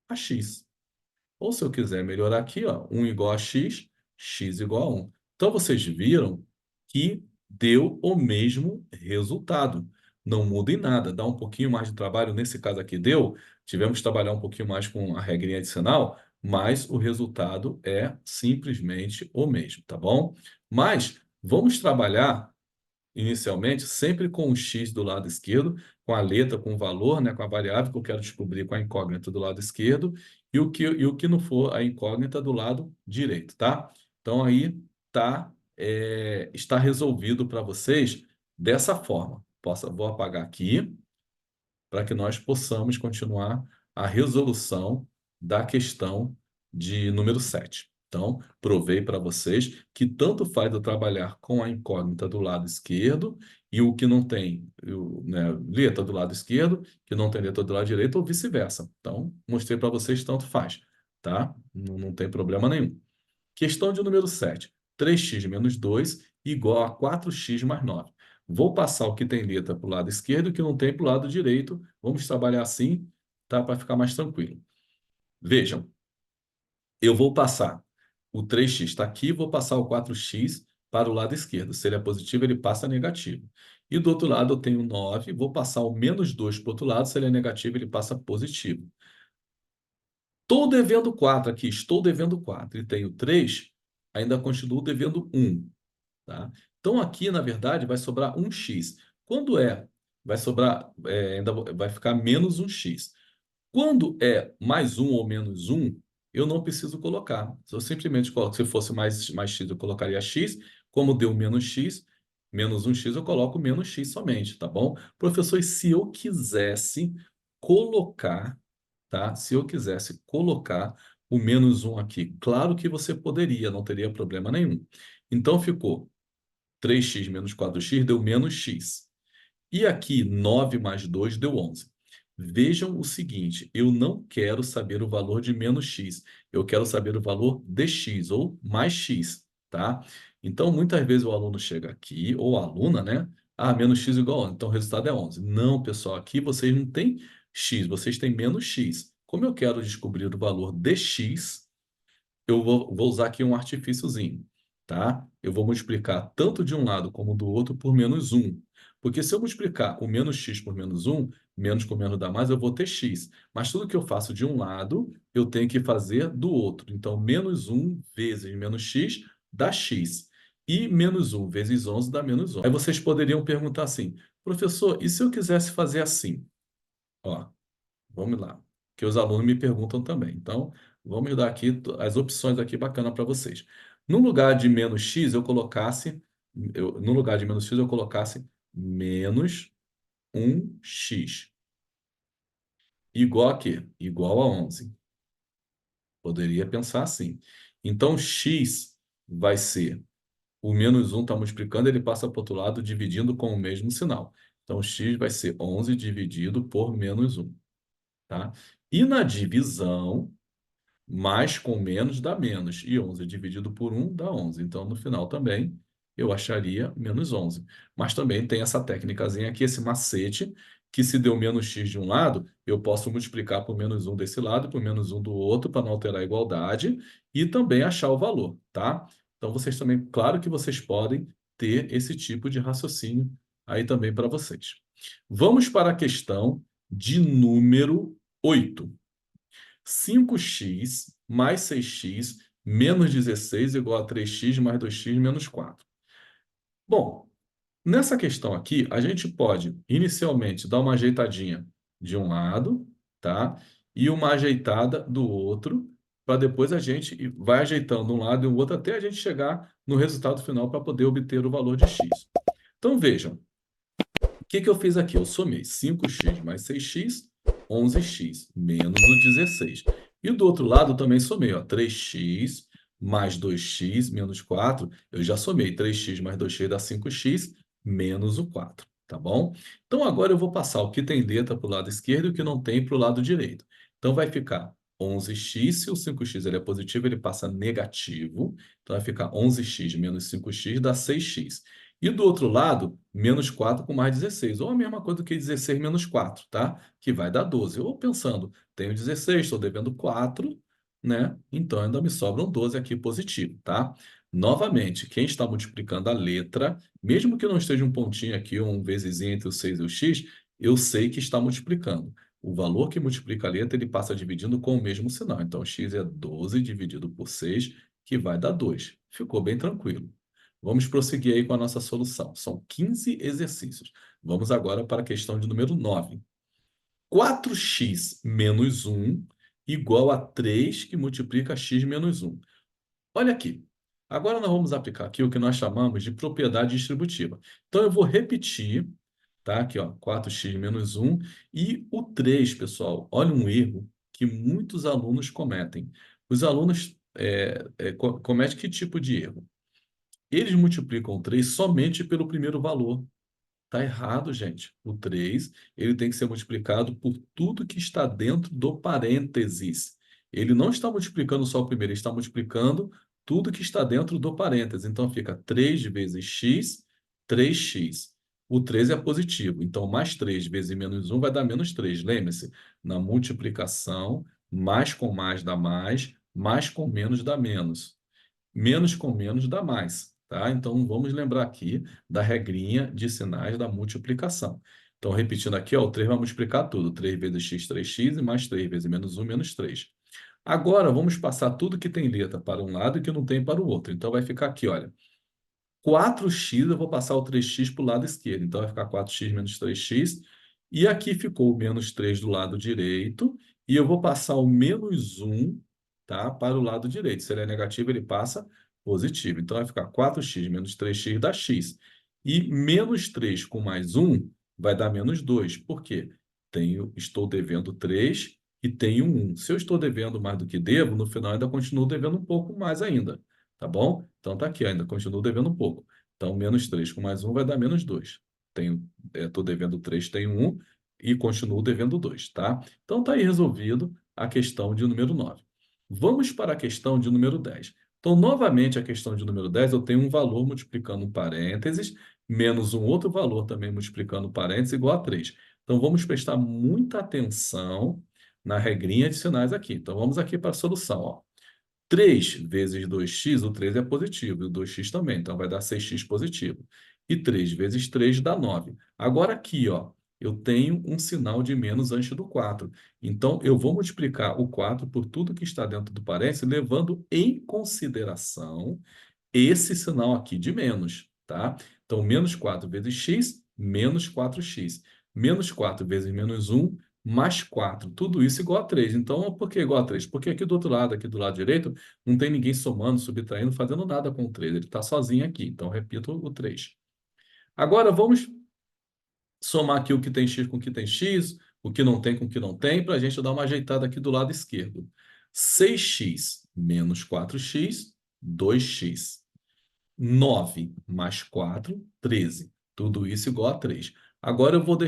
a x. Ou se eu quiser melhorar aqui, ó, 1 igual a x, x igual a 1. Então, vocês viram que deu o mesmo resultado. Não muda em nada. Dá um pouquinho mais de trabalho. Nesse caso aqui deu. Tivemos que trabalhar um pouquinho mais com a regrinha adicional, mas o resultado é simplesmente o mesmo, tá bom? Mas vamos trabalhar inicialmente sempre com o x do lado esquerdo, com a letra, com o valor, né, com a variável que eu quero descobrir com a incógnita do lado esquerdo, e o que não for a incógnita do lado direito, tá? Então aí está resolvido para vocês dessa forma. Vou apagar aqui para que nós possamos continuar a resolução da questão de número 7. Então, provei para vocês que tanto faz eu trabalhar com a incógnita do lado esquerdo e o que não tem, né, letra do lado esquerdo, que não tem letra do lado direito, ou vice-versa. Então, mostrei para vocês tanto faz, tá? Não tem problema nenhum. Questão de número 7. 3x menos 2 igual a 4x mais 9. Vou passar o que tem letra para o lado esquerdo e o que não tem para o lado direito. Vamos trabalhar assim, tá? Para ficar mais tranquilo. Vejam, eu vou passar o 3x está aqui, vou passar o 4x para o lado esquerdo. Se ele é positivo, ele passa negativo. E do outro lado eu tenho 9, vou passar o menos 2 para o outro lado. Se ele é negativo, ele passa positivo. Estou devendo 4 aqui, estou devendo 4 e tenho 3, ainda continuo devendo 1. Tá? Então, aqui, na verdade, vai sobrar 1x. Quando vai sobrar, ainda vai ficar menos 1x. Quando é mais 1 ou menos 1, eu não preciso colocar. Eu simplesmente coloco. Se fosse mais x, eu colocaria x. Como deu menos x, menos 1x, eu coloco menos x somente, tá bom? Professor, e se eu quisesse colocar, tá? Se eu quisesse colocar o menos 1 aqui, claro que você poderia, não teria problema nenhum. Então, ficou 3x menos 4x deu menos x. E aqui, 9 mais 2 deu 11. Vejam o seguinte, eu não quero saber o valor de menos x, eu quero saber o valor de x, ou mais x, tá? Então, muitas vezes o aluno chega aqui, ou a aluna, né? Ah, menos x igual a 11, então o resultado é 11. Não, pessoal, aqui vocês não têm x, vocês têm menos x. Como eu quero descobrir o valor de x, eu vou usar aqui um artifíciozinho, tá? Eu vou multiplicar tanto de um lado como do outro por menos 1. Porque se eu multiplicar o menos x por menos 1, menos com menos dá mais, eu vou ter x. Mas tudo que eu faço de um lado, eu tenho que fazer do outro. Então, menos 1 vezes menos x dá x. E menos 1 vezes 11 dá menos 11. Aí vocês poderiam perguntar assim, professor, e se eu quisesse fazer assim? Ó, vamos lá, que os alunos me perguntam também. Então, vamos dar aqui as opções aqui bacana para vocês. No lugar de menos x, eu colocasse, no lugar de menos x, eu colocasse menos 1x. Igual a quê? Igual a 11. Poderia pensar assim. Então, x vai ser, o menos 1 está multiplicando, ele passa para o outro lado, dividindo com o mesmo sinal. Então, x vai ser 11 dividido por menos 1. Tá? E na divisão, mais com menos dá menos. E 11 dividido por 1 dá 11. Então, no final também, eu acharia menos 11. Mas também tem essa técnicazinha aqui, esse macete, que se deu menos x de um lado, eu posso multiplicar por menos 1 desse lado, por menos 1 do outro, para não alterar a igualdade, e também achar o valor, tá? Então, vocês também, claro que vocês podem ter esse tipo de raciocínio aí também para vocês. Vamos para a questão de número 8. 5x mais 6x menos 16 igual a 3x mais 2x menos 4. Bom, nessa questão aqui, a gente pode inicialmente dar uma ajeitadinha de um lado, tá? E uma ajeitada do outro, para depois a gente vai ajeitando um lado e o outro até a gente chegar no resultado final para poder obter o valor de x. Então vejam, que eu fiz aqui? Eu somei 5x mais 6x, 11x, menos o 16. E do outro lado também somei, ó, 3x mais 2x menos 4. Eu já somei 3x mais 2x dá 5x, menos o 4, tá bom? Então agora eu vou passar o que tem letra para o lado esquerdo e o que não tem para o lado direito. Então vai ficar 11x, se o 5x ele é positivo, ele passa negativo. Então vai ficar 11x menos 5x dá 6x. E do outro lado, menos 4 com mais 16. Ou a mesma coisa que 16 menos 4, tá? Que vai dar 12. Ou pensando, tenho 16, estou devendo 4, né? Então ainda me sobram 12 aqui positivo, tá? Novamente, quem está multiplicando a letra, mesmo que não esteja um pontinho aqui, ou um vezezinho entre o 6 e o x, eu sei que está multiplicando. O valor que multiplica a letra, ele passa dividindo com o mesmo sinal. Então, x é 12 dividido por 6, que vai dar 2. Ficou bem tranquilo. Vamos prosseguir aí com a nossa solução. São 15 exercícios. Vamos agora para a questão de número 9. 4x menos 1 igual a 3 que multiplica x menos 1. Olha aqui. Agora nós vamos aplicar aqui o que nós chamamos de propriedade distributiva. Então eu vou repetir, tá? Aqui, ó, 4x menos 1 e o 3, pessoal. Olha um erro que muitos alunos cometem. Os alunos cometem que tipo de erro? Eles multiplicam o 3 somente pelo primeiro valor. Está errado, gente. O 3 ele tem que ser multiplicado por tudo que está dentro do parênteses. Ele não está multiplicando só o primeiro, ele está multiplicando tudo que está dentro do parênteses. Então, fica 3 vezes x, 3x. O 3 é positivo, então mais 3 vezes menos 1 vai dar menos 3. Lembre-se, na multiplicação, mais com mais com menos dá menos. Menos com menos dá mais, tá? Então, vamos lembrar aqui da regrinha de sinais da multiplicação. Então, repetindo aqui, ó, o 3 vai multiplicar tudo. 3 vezes x, 3x, e mais 3 vezes menos 1, menos 3. Agora, vamos passar tudo que tem letra para um lado e que não tem para o outro. Então, vai ficar aqui, olha. 4x, eu vou passar o 3x para o lado esquerdo. Então, vai ficar 4x menos 3x. E aqui ficou o menos 3 do lado direito. E eu vou passar o menos 1, tá, para o lado direito. Se ele é negativo, ele passa positivo. Então, vai ficar 4x menos 3x dá x. E menos 3 com mais 1 vai dar menos 2. Por quê? estou devendo 3 e tenho 1. Se eu estou devendo mais do que devo, no final ainda continuo devendo um pouco mais ainda, tá bom? Então tá aqui, ainda continuo devendo um pouco. Então, menos 3 com mais 1 vai dar menos 2. Estou devendo 3, tenho 1 e continuo devendo 2, tá? Então tá aí resolvido a questão de número 9. Vamos para a questão de número 10. Então, novamente, a questão de número 10, eu tenho um valor multiplicando parênteses, menos um outro valor também multiplicando parênteses, igual a 3. Então, vamos prestar muita atenção na regrinha de sinais aqui. Então, vamos aqui para a solução, ó. 3 vezes 2x, o 3 é positivo, e o 2x também, então vai dar 6x positivo. E 3 vezes 3 dá 9. Agora aqui, ó, eu tenho um sinal de menos antes do 4. Então, eu vou multiplicar o 4 por tudo que está dentro do parênteses, levando em consideração esse sinal aqui de menos, tá? Então, menos 4 vezes x, menos 4x. Menos 4 vezes menos 1, mais 4. Tudo isso igual a 3. Então, por que igual a 3? Porque aqui do outro lado, aqui do lado direito, não tem ninguém somando, subtraindo, fazendo nada com o 3. Ele está sozinho aqui. Então, repito o 3. Agora, vamos somar aqui o que tem x com o que tem x, o que não tem com o que não tem, para a gente dar uma ajeitada aqui do lado esquerdo. 6x menos 4x, 2x. 9 mais 4, 13. Tudo isso igual a 3. Agora eu vou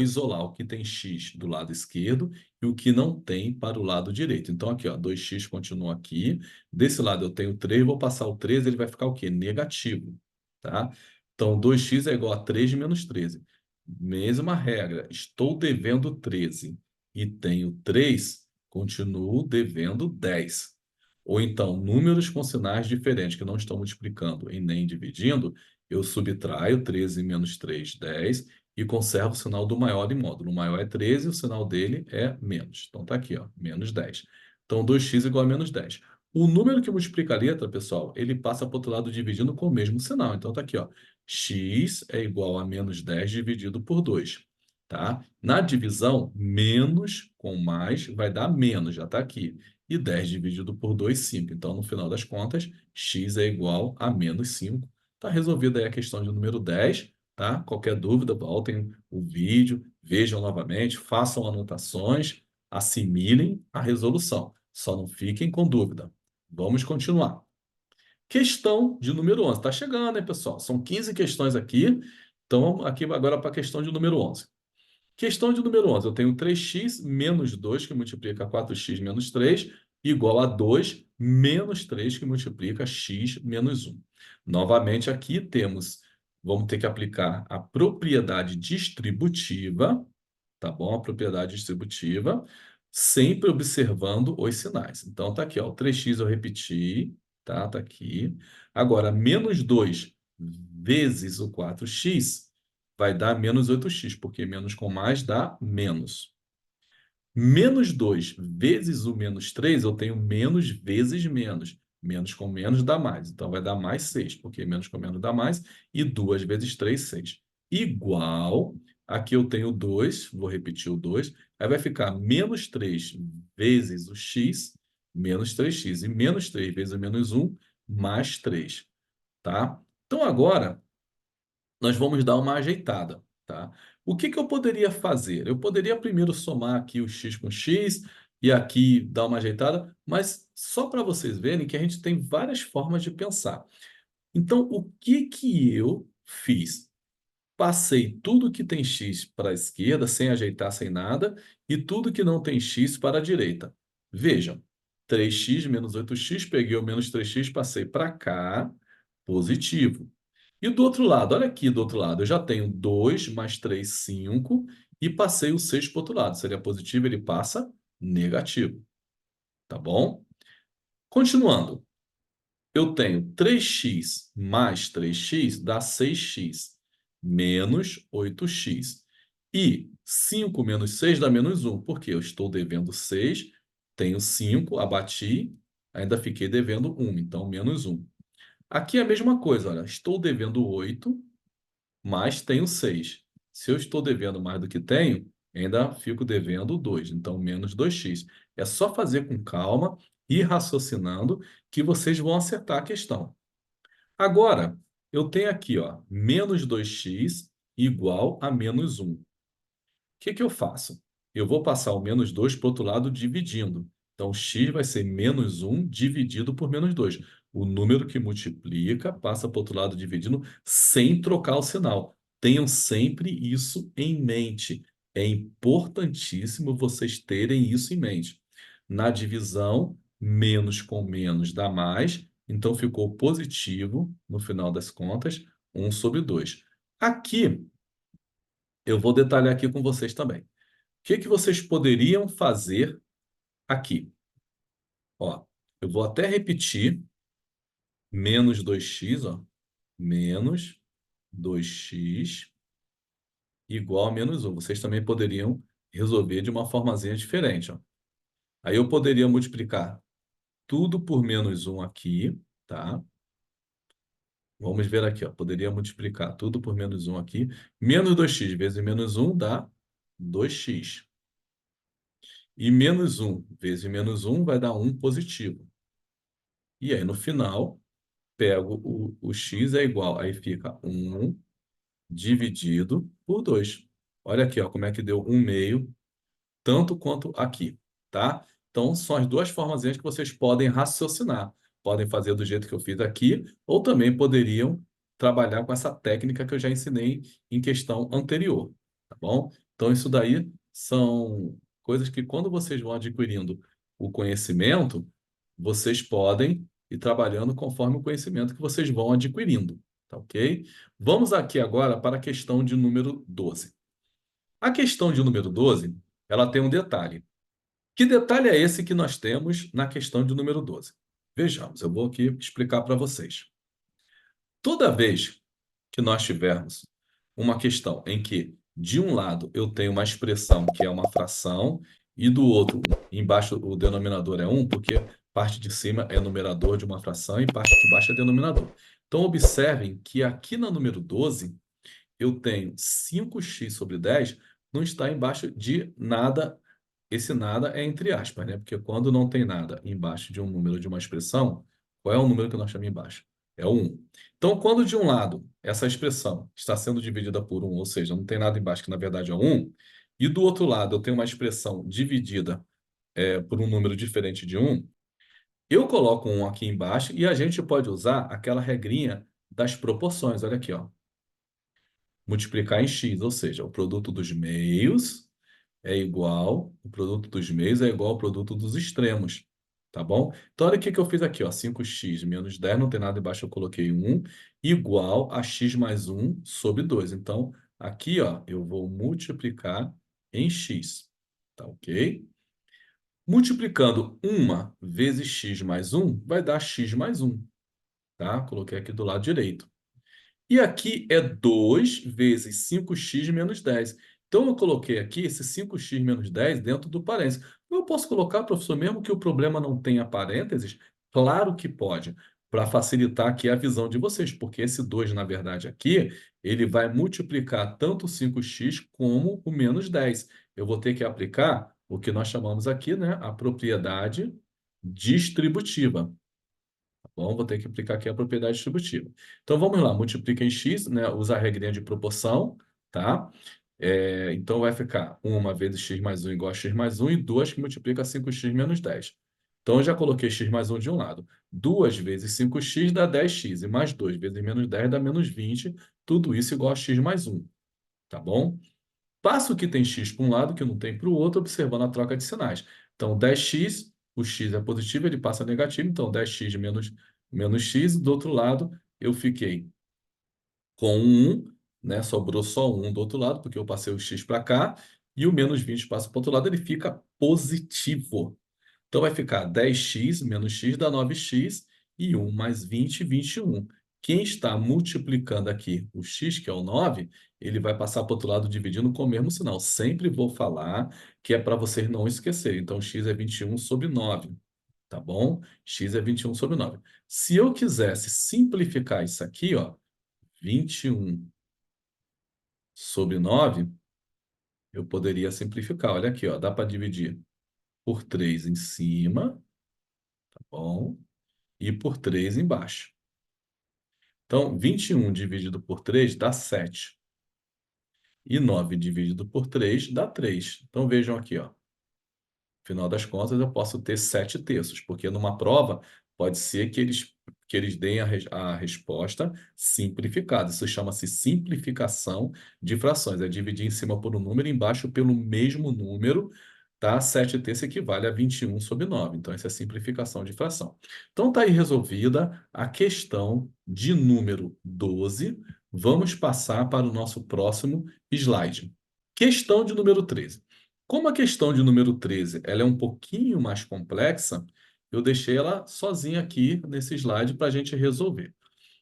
isolar o que tem x do lado esquerdo e o que não tem para o lado direito. Então, aqui, ó, 2x continua aqui. Desse lado eu tenho 3, vou passar o 13, ele vai ficar o quê? Negativo, tá? Então, 2x é igual a 3 menos 13. Mesma regra, estou devendo 13 e tenho 3, continuo devendo 10. Ou então, números com sinais diferentes que não estão multiplicando e nem dividindo, eu subtraio 13 menos 3, 10, e conservo o sinal do maior em módulo. O maior é 13, o sinal dele é menos. Então, está aqui, ó, menos 10. Então, 2x igual a menos 10. O número que multiplica a letra, pessoal, ele passa para o outro lado dividindo com o mesmo sinal. Então, está aqui, ó, x é igual a menos 10 dividido por 2. Tá? Na divisão, menos com mais vai dar menos, já está aqui. E 10 dividido por 2, 5. Então, no final das contas, x é igual a menos 5. Está resolvida aí a questão de número 10, tá? Qualquer dúvida, voltem o vídeo, vejam novamente, façam anotações, assimilem a resolução. Só não fiquem com dúvida. Vamos continuar. Questão de número 11. Está chegando, hein, pessoal? São 15 questões aqui. Então, aqui agora para a questão de número 11. Questão de número 11. Eu tenho 3x menos 2, que multiplica 4x menos 3, igual a 2 menos 3, que multiplica x menos 1. Novamente, aqui vamos ter que aplicar a propriedade distributiva, tá bom? A propriedade distributiva, sempre observando os sinais. Então, tá aqui, ó, o 3x eu repeti, tá? Tá aqui. Agora, menos 2 vezes o 4x vai dar menos 8x, porque menos com mais dá menos. Menos 2 vezes o menos 3, eu tenho menos vezes menos. Menos com menos dá mais. Então, vai dar mais 6, porque menos com menos dá mais. E 2 vezes 3, 6. Igual, aqui eu tenho 2, vou repetir o 2. Aí vai ficar menos 3 vezes o x, menos 3x. E menos 3 vezes o menos 1, mais 3. Tá? Então, agora, nós vamos dar uma ajeitada, tá? O que que eu poderia fazer? Eu poderia primeiro somar aqui o x com x e aqui dar uma ajeitada, mas só para vocês verem que a gente tem várias formas de pensar. Então, o que que eu fiz? Passei tudo que tem x para a esquerda, sem ajeitar, sem nada, e tudo que não tem x para a direita. Vejam, 3x menos 8x, peguei o menos 3x, passei para cá, positivo. E do outro lado, olha aqui do outro lado, eu já tenho 2 mais 3, 5, e passei o 6 para o outro lado. Seria positivo, ele passa negativo. Tá bom? Continuando, eu tenho 3x mais 3x dá 6x, menos 8x. E 5 menos 6 dá menos 1, porque eu estou devendo 6, tenho 5, abati, ainda fiquei devendo 1, então menos 1. Aqui é a mesma coisa, olha, estou devendo 8, mas tenho 6. Se eu estou devendo mais do que tenho, ainda fico devendo 2, então menos 2x. É só fazer com calma e raciocinando que vocês vão acertar a questão. Agora, eu tenho aqui, menos 2x igual a menos 1. O que que eu faço? eu vou passar o menos 2 para o outro lado dividindo. Então, x vai ser menos 1 dividido por menos 2. O número que multiplica passa para o outro lado dividindo sem trocar o sinal. Tenham sempre isso em mente. É importantíssimo vocês terem isso em mente. Na divisão, menos com menos dá mais. Então, ficou positivo, no final das contas, 1/2. Aqui, eu vou detalhar aqui com vocês também. O que que vocês poderiam fazer aqui? Ó, eu vou até repetir, menos 2x, ó, menos 2x igual a menos 1. Vocês também poderiam resolver de uma formazinha diferente, ó. Aí eu poderia multiplicar tudo por menos 1 aqui, tá? Vamos ver aqui, ó. Poderia multiplicar tudo por menos 1 aqui. Menos 2x vezes menos 1 dá 2x. E menos 1 vezes menos 1 vai dar 1 positivo. E aí, no final, pego o x é igual, aí fica 1 dividido por 2. Olha aqui, ó, como é que deu 1/2, tanto quanto aqui, tá? Então, são as duas formas que vocês podem raciocinar. Podem fazer do jeito que eu fiz aqui, ou também poderiam trabalhar com essa técnica que eu já ensinei em questão anterior, tá bom? Então, isso daí são coisas que, quando vocês vão adquirindo o conhecimento, vocês podem ir trabalhando conforme o conhecimento que vocês vão adquirindo, tá ok? Vamos aqui agora para a questão de número 12. A questão de número 12, ela tem um detalhe. Que detalhe é esse que nós temos na questão de número 12? Vejamos, eu vou aqui explicar para vocês. Toda vez que nós tivermos uma questão em que, de um lado, eu tenho uma expressão que é uma fração, e do outro, embaixo, o denominador é 1, porque parte de cima é numerador de uma fração e parte de baixo é denominador. Então, observem que aqui na número 12, eu tenho 5x sobre 10, não está embaixo de nada. Esse nada é entre aspas, né? Porque quando não tem nada embaixo de um número, de uma expressão, qual é o número que nós chamamos embaixo? É o 1. Então, quando de um lado essa expressão está sendo dividida por 1, ou seja, não tem nada embaixo, que na verdade é 1, e do outro lado eu tenho uma expressão dividida por um número diferente de 1, eu coloco um aqui embaixo e a gente pode usar aquela regrinha das proporções. Olha aqui, ó. Multiplicar em x, ou seja, o produto dos meios o produto dos meios é igual ao produto dos extremos, tá bom? Então, olha o que que eu fiz aqui, ó, 5x menos 10, não tem nada embaixo, eu coloquei 1, igual a x mais 1 sobre 2. Então, aqui, ó, eu vou multiplicar em x, tá ok? Multiplicando 1 vezes x mais 1, vai dar x mais 1, tá? Coloquei aqui do lado direito. E aqui é 2 vezes 5x menos 10. Então, eu coloquei aqui esse 5x menos 10 dentro do parênteses. Eu posso colocar, professor, mesmo que o problema não tenha parênteses? Claro que pode, para facilitar aqui a visão de vocês, porque esse 2, na verdade, aqui, ele vai multiplicar tanto o 5x como o menos 10. Eu vou ter que aplicar o que nós chamamos aqui, né, a propriedade distributiva. Bom, vou ter que aplicar aqui a propriedade distributiva. Então, vamos lá, multiplica em x, né? Usa a regrinha de proporção, tá? Então, vai ficar 1 vezes x mais 1 igual a x mais 1 e 2 que multiplica 5x menos 10. Então, eu já coloquei x mais 1 de um lado. 2 vezes 5x dá 10x, e mais 2 vezes menos 10 dá menos 20, tudo isso igual a x mais 1, tá bom? Passo que tem x para um lado, que não tem para o outro, observando a troca de sinais. Então, 10x, o x é positivo, ele passa negativo, então 10x menos x. Do outro lado, eu fiquei com 1, né? Sobrou só 1 do outro lado, porque eu passei o x para cá, e o menos 20 passa para o outro lado, ele fica positivo. Então, vai ficar 10x menos x dá 9x, e 1 mais 20, 21. Quem está multiplicando aqui o x, que é o 9, ele vai passar para o outro lado dividindo com o mesmo sinal. Sempre vou falar que é para vocês não esquecerem. Então, x é 21 sobre 9, tá bom? X é 21 sobre 9. Se eu quisesse simplificar isso aqui, ó, 21 sobre 9, eu poderia simplificar. Olha aqui, ó, dá para dividir por 3 em cima, tá bom? E por 3 embaixo. Então, 21 dividido por 3 dá 7. E 9 dividido por 3 dá 3. Então, vejam aqui, ó. Final das contas, eu posso ter 7 terços, porque numa prova pode ser que eles deem a resposta simplificada. Isso chama-se simplificação de frações. É dividir em cima por um número, embaixo pelo mesmo número, tá? 7 terços equivale a 21 sobre 9. Então, essa é a simplificação de fração. Então, está aí resolvida a questão de número 12. Vamos passar para o nosso próximo slide. Questão de número 13. Como a questão de número 13 ela é um pouquinho mais complexa, eu deixei ela sozinha aqui nesse slide para a gente resolver.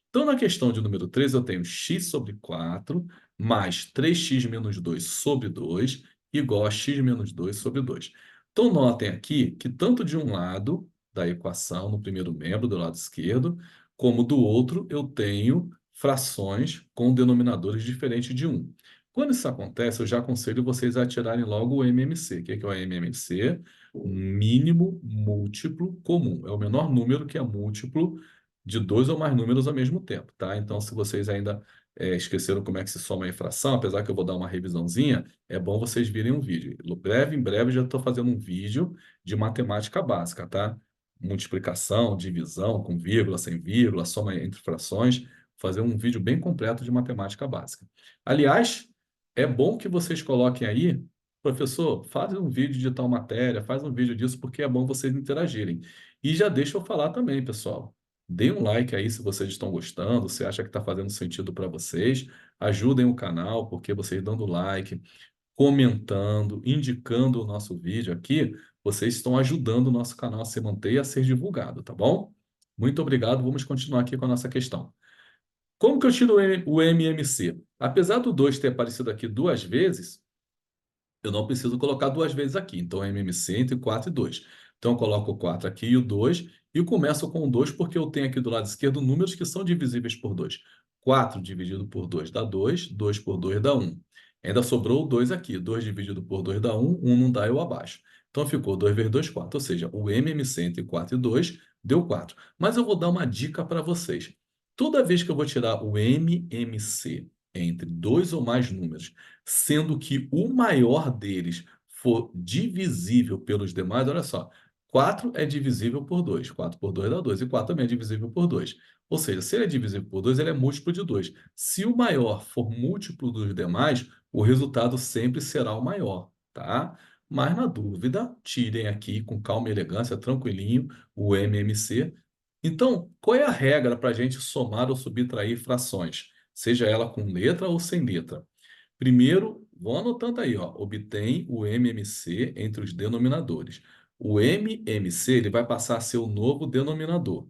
Então, na questão de número 13, eu tenho x sobre 4 mais 3x menos 2 sobre 2 igual a x menos 2 sobre 2. Então, notem aqui que tanto de um lado da equação, no primeiro membro, do lado esquerdo, como do outro, eu tenho frações com denominadores diferentes de 1. Quando isso acontece, eu já aconselho vocês a tirarem logo o MMC. O que é o MMC? Mínimo múltiplo comum. É o menor número que é múltiplo de dois ou mais números ao mesmo tempo, tá? Então, se vocês ainda esqueceram como é que se soma a fração, apesar que eu vou dar uma revisãozinha, é bom vocês virem um vídeo. Em breve, já estou fazendo um vídeo de matemática básica, tá? Multiplicação, divisão, com vírgula, sem vírgula, soma entre frações, fazer um vídeo bem completo de matemática básica. Aliás, é bom que vocês coloquem aí, professor, faz um vídeo de tal matéria, faz um vídeo disso, porque é bom vocês interagirem. E já deixa eu falar também, pessoal. Deem um like aí se vocês estão gostando, se acha que está fazendo sentido para vocês. Ajudem o canal, porque vocês dando like, comentando, indicando o nosso vídeo aqui, vocês estão ajudando o nosso canal a se manter e a ser divulgado, tá bom? Muito obrigado. Vamos continuar aqui com a nossa questão. Como que eu tiro o MMC? Apesar do 2 ter aparecido aqui duas vezes, eu não preciso colocar duas vezes aqui. Então, MMC entre 4 e 2. Então, eu coloco o 4 aqui e o 2. E começo com o 2 porque eu tenho aqui do lado esquerdo números que são divisíveis por 2. 4 dividido por 2 dá 2. 2 por 2 dá 1. Ainda sobrou o 2 aqui. 2 dividido por 2 dá 1. 1 não dá, eu abaixo. Então, ficou 2 vezes 2, 4. Ou seja, o MMC entre 4 e 2 deu 4. Mas eu vou dar uma dica para vocês. Toda vez que eu vou tirar o MMC entre dois ou mais números, sendo que o maior deles for divisível pelos demais, olha só, 4 é divisível por 2. 4 por 2 dá 2. E 4 também é divisível por 2. Ou seja, se ele é divisível por 2, ele é múltiplo de 2. Se o maior for múltiplo dos demais, o resultado sempre será o maior, tá? Mas, na dúvida, tirem aqui com calma e elegância, tranquilinho, o MMC. Então, qual é a regra para a gente somar ou subtrair frações? Seja ela com letra ou sem letra. Primeiro, vão anotando aí, ó, obtém o MMC entre os denominadores. O MMC ele vai passar a ser o novo denominador,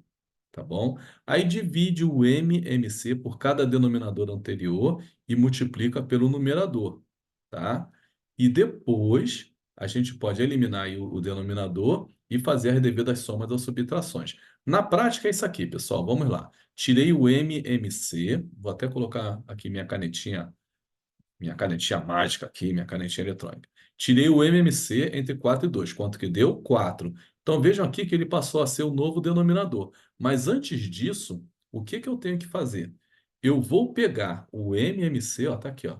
tá bom? Aí divide o MMC por cada denominador anterior e multiplica pelo numerador, tá? E depois a gente pode eliminar aí o denominador e fazer as devidas somas ou subtrações. Na prática é isso aqui, pessoal. Vamos lá. Tirei o MMC, vou até colocar aqui minha canetinha mágica aqui, minha canetinha eletrônica. Tirei o MMC entre 4 e 2. Quanto que deu? 4. Então vejam aqui que ele passou a ser o novo denominador. Mas antes disso, o que que eu tenho que fazer? Eu vou pegar o MMC, ó, tá aqui, ó.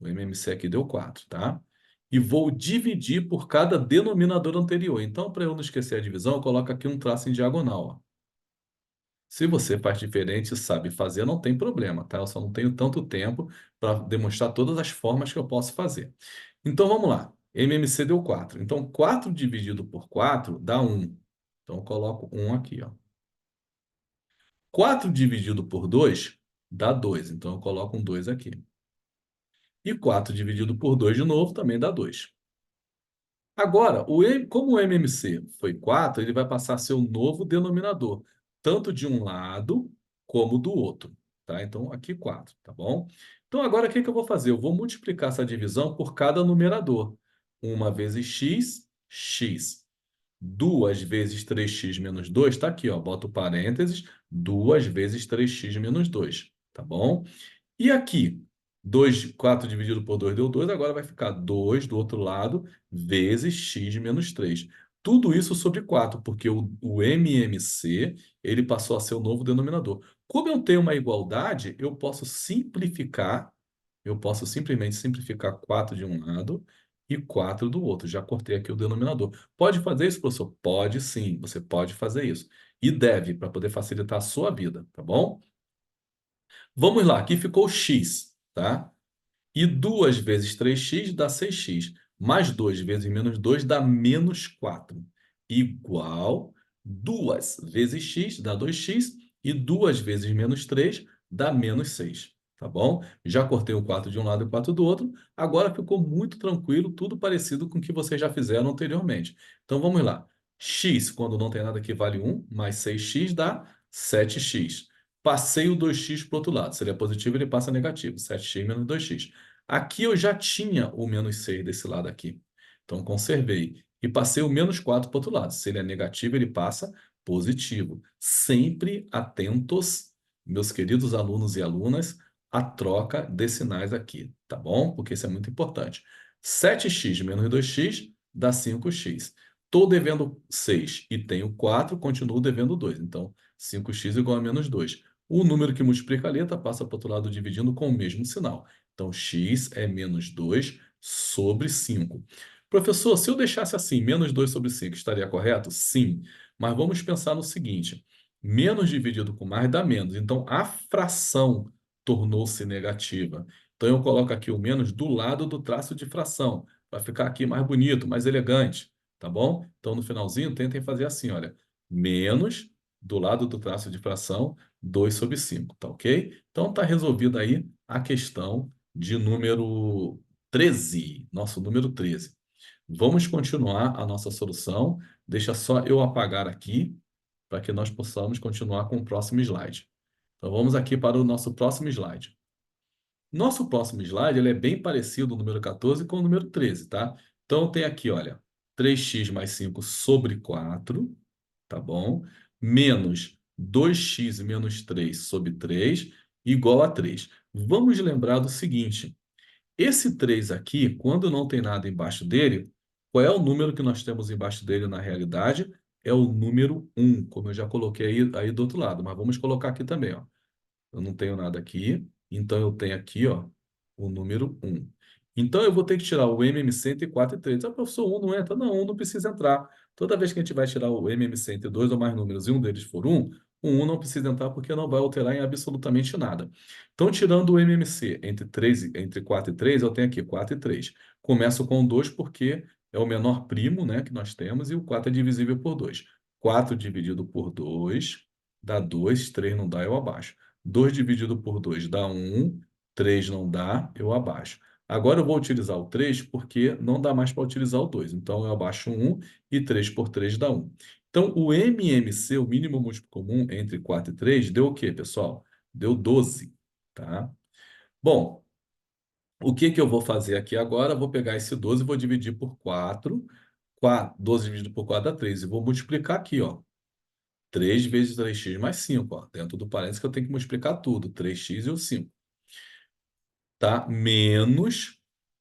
O MMC aqui deu 4, tá? E vou dividir por cada denominador anterior. Então, para eu não esquecer a divisão, eu coloco aqui um traço em diagonal, ó. Se você faz diferente e sabe fazer, não tem problema, tá? Eu só não tenho tanto tempo para demonstrar todas as formas que eu posso fazer. Então, vamos lá. MMC deu 4. Então, 4 dividido por 4 dá 1. Então, eu coloco 1 aqui, ó. 4 dividido por 2 dá 2. Então, eu coloco um 2 aqui. E 4 dividido por 2 de novo também dá 2. Agora, como o MMC foi 4, ele vai passar a ser o novo denominador, tanto de um lado como do outro, tá? Então, aqui 4, tá bom? Então, agora o que que eu vou fazer? Eu vou multiplicar essa divisão por cada numerador. 1 vezes x, x. 2 vezes 3x menos 2, tá aqui, ó. Boto parênteses, 2 vezes 3x menos 2, tá bom? E aqui, 4 dividido por 2 deu 2, agora vai ficar 2 do outro lado, vezes x menos 3. Tudo isso sobre 4, porque o MMC ele passou a ser o novo denominador. Como eu tenho uma igualdade, eu posso simplificar eu posso simplesmente simplificar 4 de um lado e 4 do outro. Já cortei aqui o denominador. Pode fazer isso, professor? Pode sim, você pode fazer isso. E deve, para poder facilitar a sua vida, tá bom? Vamos lá, aqui ficou x, tá? E 2 vezes 3x dá 6x. Mais 2 vezes menos 2 dá menos 4. Igual 2 vezes x dá 2x. E 2 vezes menos 3 dá menos 6. Tá bom? Já cortei o 4 de um lado e o 4 do outro. Agora ficou muito tranquilo, tudo parecido com o que vocês já fizeram anteriormente. Então vamos lá. X, quando não tem nada que vale 1, mais 6x dá 7x. Passei o 2x para o outro lado. Se ele é positivo, ele passa negativo. 7x menos 2x. Aqui eu já tinha o menos 6 desse lado aqui. Então, conservei. E passei o menos 4 para o outro lado. Se ele é negativo, ele passa positivo. Sempre atentos, meus queridos alunos e alunas, à troca de sinais aqui, tá bom? Porque isso é muito importante. 7x menos 2x dá 5x. Estou devendo 6 e tenho 4, continuo devendo 2. Então, 5x igual a menos 2. O número que multiplica a letra passa para o outro lado dividindo com o mesmo sinal. Então, x é menos 2 sobre 5. Professor, se eu deixasse assim, menos 2 sobre 5, estaria correto? Sim. Mas vamos pensar no seguinte: menos dividido com mais dá menos. Então, a fração tornou-se negativa. Então, eu coloco aqui o menos do lado do traço de fração, para ficar aqui mais bonito, mais elegante. Tá bom? Então, no finalzinho, tentem fazer assim, olha. Menos do lado do traço de fração, 2 sobre 5, tá ok? Então, está resolvida aí a questão de número 13, nosso número 13. Vamos continuar a nossa solução. Deixa só eu apagar aqui para que nós possamos continuar com o próximo slide. Então, vamos aqui para o nosso próximo slide. Nosso próximo slide ele é bem parecido o número 14 com o número 13, tá? Então, tem aqui, olha, 3x mais 5 sobre 4, tá bom? Menos 2x menos 3 sobre 3, igual a 3. Vamos lembrar do seguinte: esse 3 aqui, quando não tem nada embaixo dele, qual é o número que nós temos embaixo dele na realidade? É o número 1, como eu já coloquei aí do outro lado. Mas vamos colocar aqui também, ó. Eu não tenho nada aqui, então eu tenho aqui, ó, o número 1. Então eu vou ter que tirar o MM104 e 3. Ah, professor, 1 não entra? Não, 1 não precisa entrar. Toda vez que a gente vai tirar o MM102 ou mais números e um deles for 1, o 1 não precisa entrar porque não vai alterar em absolutamente nada. Então, tirando o MMC entre 4 e 3, eu tenho aqui 4 e 3. Começo com 2 porque é o menor primo, né, que nós temos, e o 4 é divisível por 2. 4 dividido por 2 dá 2, 3 não dá, eu abaixo. 2 dividido por 2 dá 1, 3 não dá, eu abaixo. Agora eu vou utilizar o 3 porque não dá mais para utilizar o 2. Então eu abaixo 1 e 3 por 3 dá 1. Então o MMC, o mínimo múltiplo comum entre 4 e 3, deu o quê, pessoal? Deu 12, tá? Bom, o que que eu vou fazer aqui agora? Eu vou pegar esse 12 e vou dividir por 4. 12 dividido por 4 dá 3. E vou multiplicar aqui, ó. 3 vezes 3x mais 5, ó. Dentro do parênteses que eu tenho que multiplicar tudo. 3x e o 5. Tá? Menos.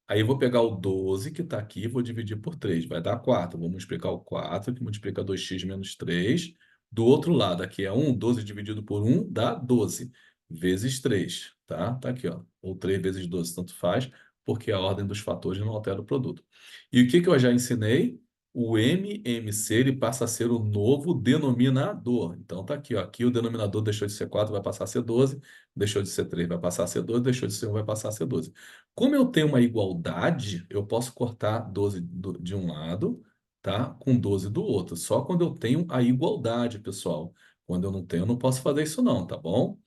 Aí eu vou pegar o 12 que está aqui e vou dividir por 3. Vai dar 4. Vou multiplicar o 4, que multiplica 2x menos 3. Do outro lado, aqui é 1. 12 dividido por 1 dá 12. Vezes 3. Tá? Tá aqui, ó. Ou 3 vezes 12, tanto faz, porque a ordem dos fatores não altera o produto. E o que que eu já ensinei? O MMC ele passa a ser o novo denominador. Então tá aqui, ó. Aqui o denominador deixou de ser 4, vai passar a ser 12. Deixou de ser 3, vai passar a ser 12. Deixou de ser 1, vai passar a ser 12. Como eu tenho uma igualdade, eu posso cortar 12 de um lado, tá? Com 12 do outro. Só quando eu tenho a igualdade, pessoal. Quando eu não tenho, eu não posso fazer isso não, tá bom?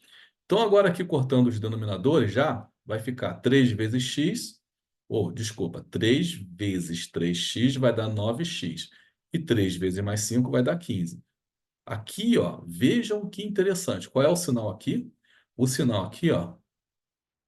Então, agora aqui cortando os denominadores já, vai ficar 3 vezes x, ou, desculpa, 3 vezes 3x vai dar 9x. E 3 vezes mais 5 vai dar 15. Aqui, ó, vejam que interessante. Qual é o sinal aqui? O sinal aqui, ó,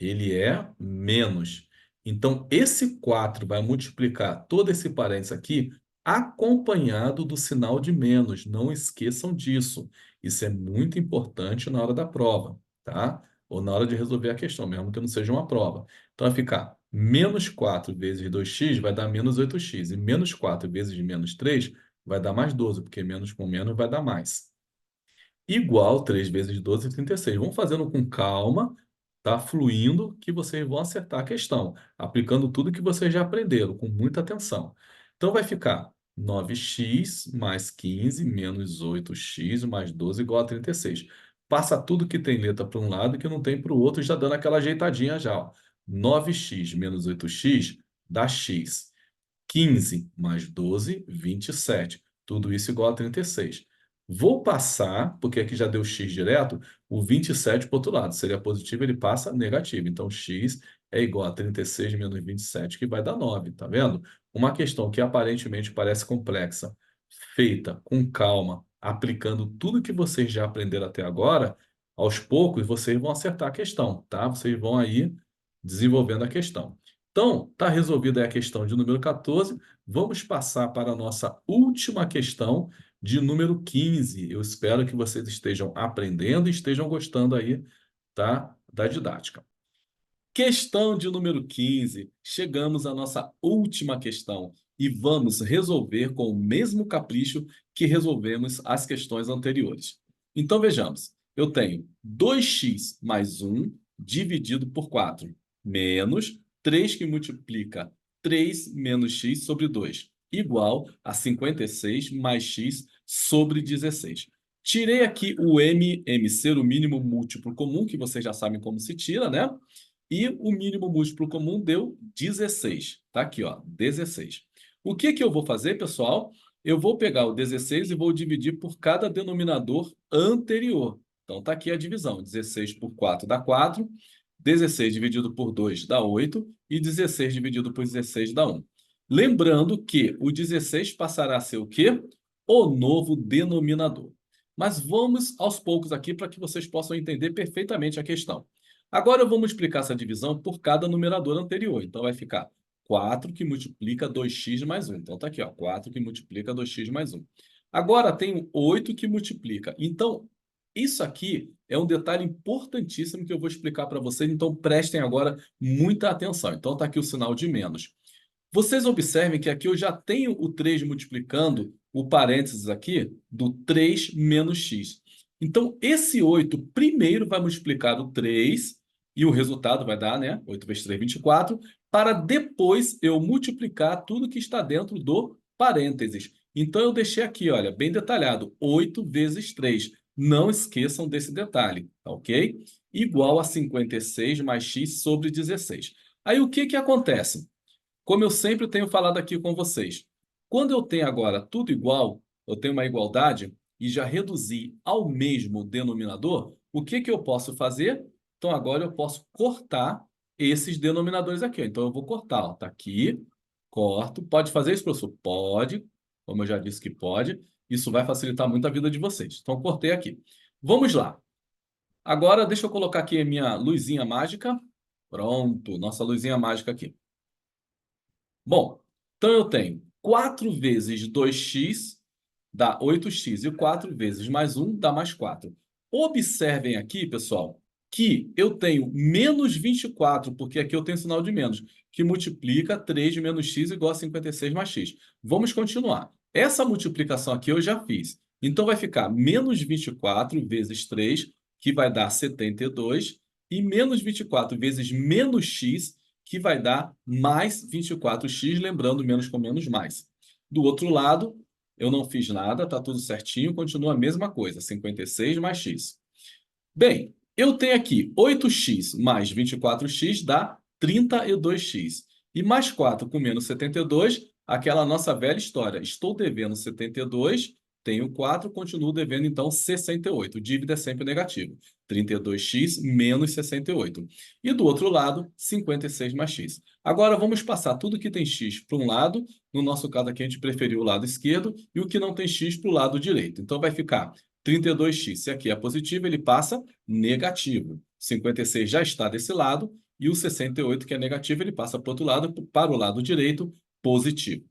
ele é menos. Então, esse 4 vai multiplicar todo esse parênteses aqui acompanhado do sinal de menos. Não esqueçam disso. Isso é muito importante na hora da prova, tá? Ou na hora de resolver a questão, mesmo que não seja uma prova. Então, vai ficar menos 4 vezes 2x vai dar menos 8x. E menos 4 vezes menos 3 vai dar mais 12, porque menos com menos vai dar mais. Igual 3 vezes 12, 36. Vamos fazendo com calma, tá fluindo que vocês vão acertar a questão, aplicando tudo que vocês já aprenderam, com muita atenção. Então, vai ficar 9x mais 15 menos 8x mais 12 igual a 36. Passa tudo que tem letra para um lado e que não tem para o outro, já dando aquela ajeitadinha já, ó. 9x menos 8x dá x. 15 mais 12, 27. Tudo isso igual a 36. Vou passar, porque aqui já deu x direto, o 27 para o outro lado. Seria positivo, ele passa negativo. Então, x é igual a 36 menos 27, que vai dar 9. Tá vendo? Uma questão que aparentemente parece complexa, feita com calma, aplicando tudo que vocês já aprenderam até agora, aos poucos vocês vão acertar a questão, tá? Vocês vão aí desenvolvendo a questão. Então, está resolvida aí a questão de número 14. Vamos passar para a nossa última questão de número 15. Eu espero que vocês estejam aprendendo e estejam gostando aí, tá, da didática. Questão de número 15. Chegamos à nossa última questão e vamos resolver com o mesmo capricho que resolvemos as questões anteriores. Então, vejamos. Eu tenho 2x mais 1 dividido por 4, menos 3 que multiplica 3 menos x sobre 2, igual a 56 mais x sobre 16. Tirei aqui o m ser o mínimo múltiplo comum, que vocês já sabem como se tira, né? E o mínimo múltiplo comum deu 16. Tá aqui, ó, 16. O que que eu vou fazer, pessoal? Eu vou pegar o 16 e vou dividir por cada denominador anterior. Então, tá aqui a divisão. 16 por 4 dá 4. 16 dividido por 2 dá 8. E 16 dividido por 16 dá 1. Lembrando que o 16 passará a ser o quê? O novo denominador. Mas vamos aos poucos aqui para que vocês possam entender perfeitamente a questão. Agora eu vou multiplicar essa divisão por cada numerador anterior. Então, vai ficar 4 que multiplica 2x mais 1. Então, está aqui, ó, 4 que multiplica 2x mais 1. Agora, tem 8 que multiplica. Então, isso aqui é um detalhe importantíssimo que eu vou explicar para vocês. Então, prestem agora muita atenção. Então, está aqui o sinal de menos. Vocês observem que aqui eu já tenho o 3 multiplicando o parênteses aqui do 3 menos x. Então, esse 8 primeiro vai multiplicar o 3 e o resultado vai dar, né? 8 vezes 3, 24, para depois eu multiplicar tudo que está dentro do parênteses. Então, eu deixei aqui, olha, bem detalhado, 8 vezes 3. Não esqueçam desse detalhe, tá ok? Igual a 56 mais x sobre 16. Aí, o que que acontece? Como eu sempre tenho falado aqui com vocês, quando eu tenho agora tudo igual, eu tenho uma igualdade e já reduzi ao mesmo denominador, o que que eu posso fazer? Então, agora eu posso cortar esses denominadores aqui. Então, eu vou cortar. Está aqui, corto. Pode fazer isso, professor? Pode. Como eu já disse que pode. Isso vai facilitar muito a vida de vocês. Então, cortei aqui. Vamos lá. Agora, deixa eu colocar aqui a minha luzinha mágica. Pronto, nossa luzinha mágica aqui. Bom, então eu tenho 4 vezes 2x dá 8x e 4 vezes mais 1 dá mais 4. Observem aqui, pessoal, que eu tenho menos 24, porque aqui eu tenho sinal de menos, que multiplica 3 menos x igual a 56 mais x. Vamos continuar. Essa multiplicação aqui eu já fiz. Então vai ficar menos 24 vezes 3, que vai dar 72, e menos 24 vezes menos x, que vai dar mais 24x, lembrando menos com menos mais. Do outro lado, eu não fiz nada, está tudo certinho, continua a mesma coisa, 56 mais x. Bem, eu tenho aqui 8x mais 24x dá 32x. E mais 4 com menos 72, aquela nossa velha história. Estou devendo 72, tenho 4, continuo devendo então 68. Dívida é sempre negativo. 32x menos 68. E do outro lado, 56 mais x. Agora vamos passar tudo que tem x para um lado. No nosso caso aqui a gente preferiu o lado esquerdo. E o que não tem x para o lado direito. Então vai ficar 32x, se aqui é positivo, ele passa negativo. 56 já está desse lado, e o 68, que é negativo, ele passa para o outro lado, para o lado direito, positivo.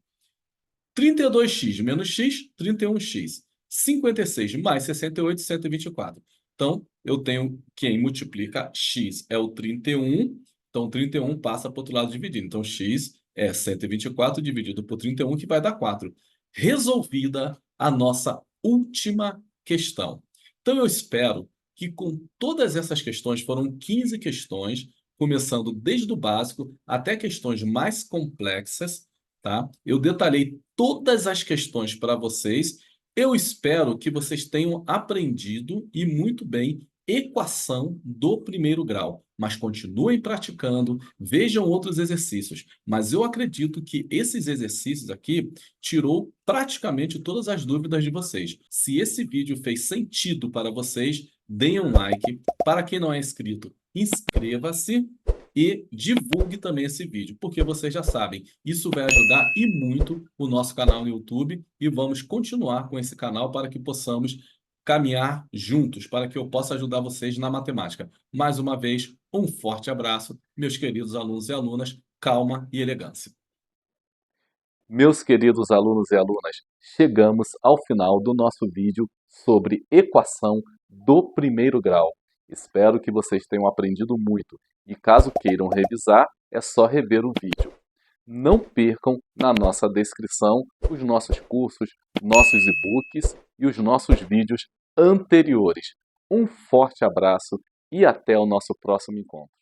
32x menos x, 31x. 56 mais 68, 124. Então, eu tenho quem multiplica x é o 31, então 31 passa para o outro lado dividindo. Então, x é 124 dividido por 31, que vai dar 4. Resolvida a nossa última questão. Então, eu espero que com todas essas questões, foram 15 questões, começando desde o básico até questões mais complexas, tá? Eu detalhei todas as questões para vocês. Eu espero que vocês tenham aprendido e muito bem equação do primeiro grau, mas continuem praticando, vejam outros exercícios. Mas eu acredito que esses exercícios aqui tirou praticamente todas as dúvidas de vocês. Se esse vídeo fez sentido para vocês, deem um like. Para quem não é inscrito, inscreva-se e divulgue também esse vídeo, porque vocês já sabem, isso vai ajudar e muito o nosso canal no YouTube e vamos continuar com esse canal para que possamos caminhar juntos, para que eu possa ajudar vocês na matemática. Mais uma vez, um forte abraço, meus queridos alunos e alunas, calma e elegância. Meus queridos alunos e alunas, chegamos ao final do nosso vídeo sobre equação do primeiro grau. Espero que vocês tenham aprendido muito e caso queiram revisar, é só rever o vídeo. Não percam na nossa descrição os nossos cursos, nossos e-books e os nossos vídeos anteriores. Um forte abraço e até o nosso próximo encontro.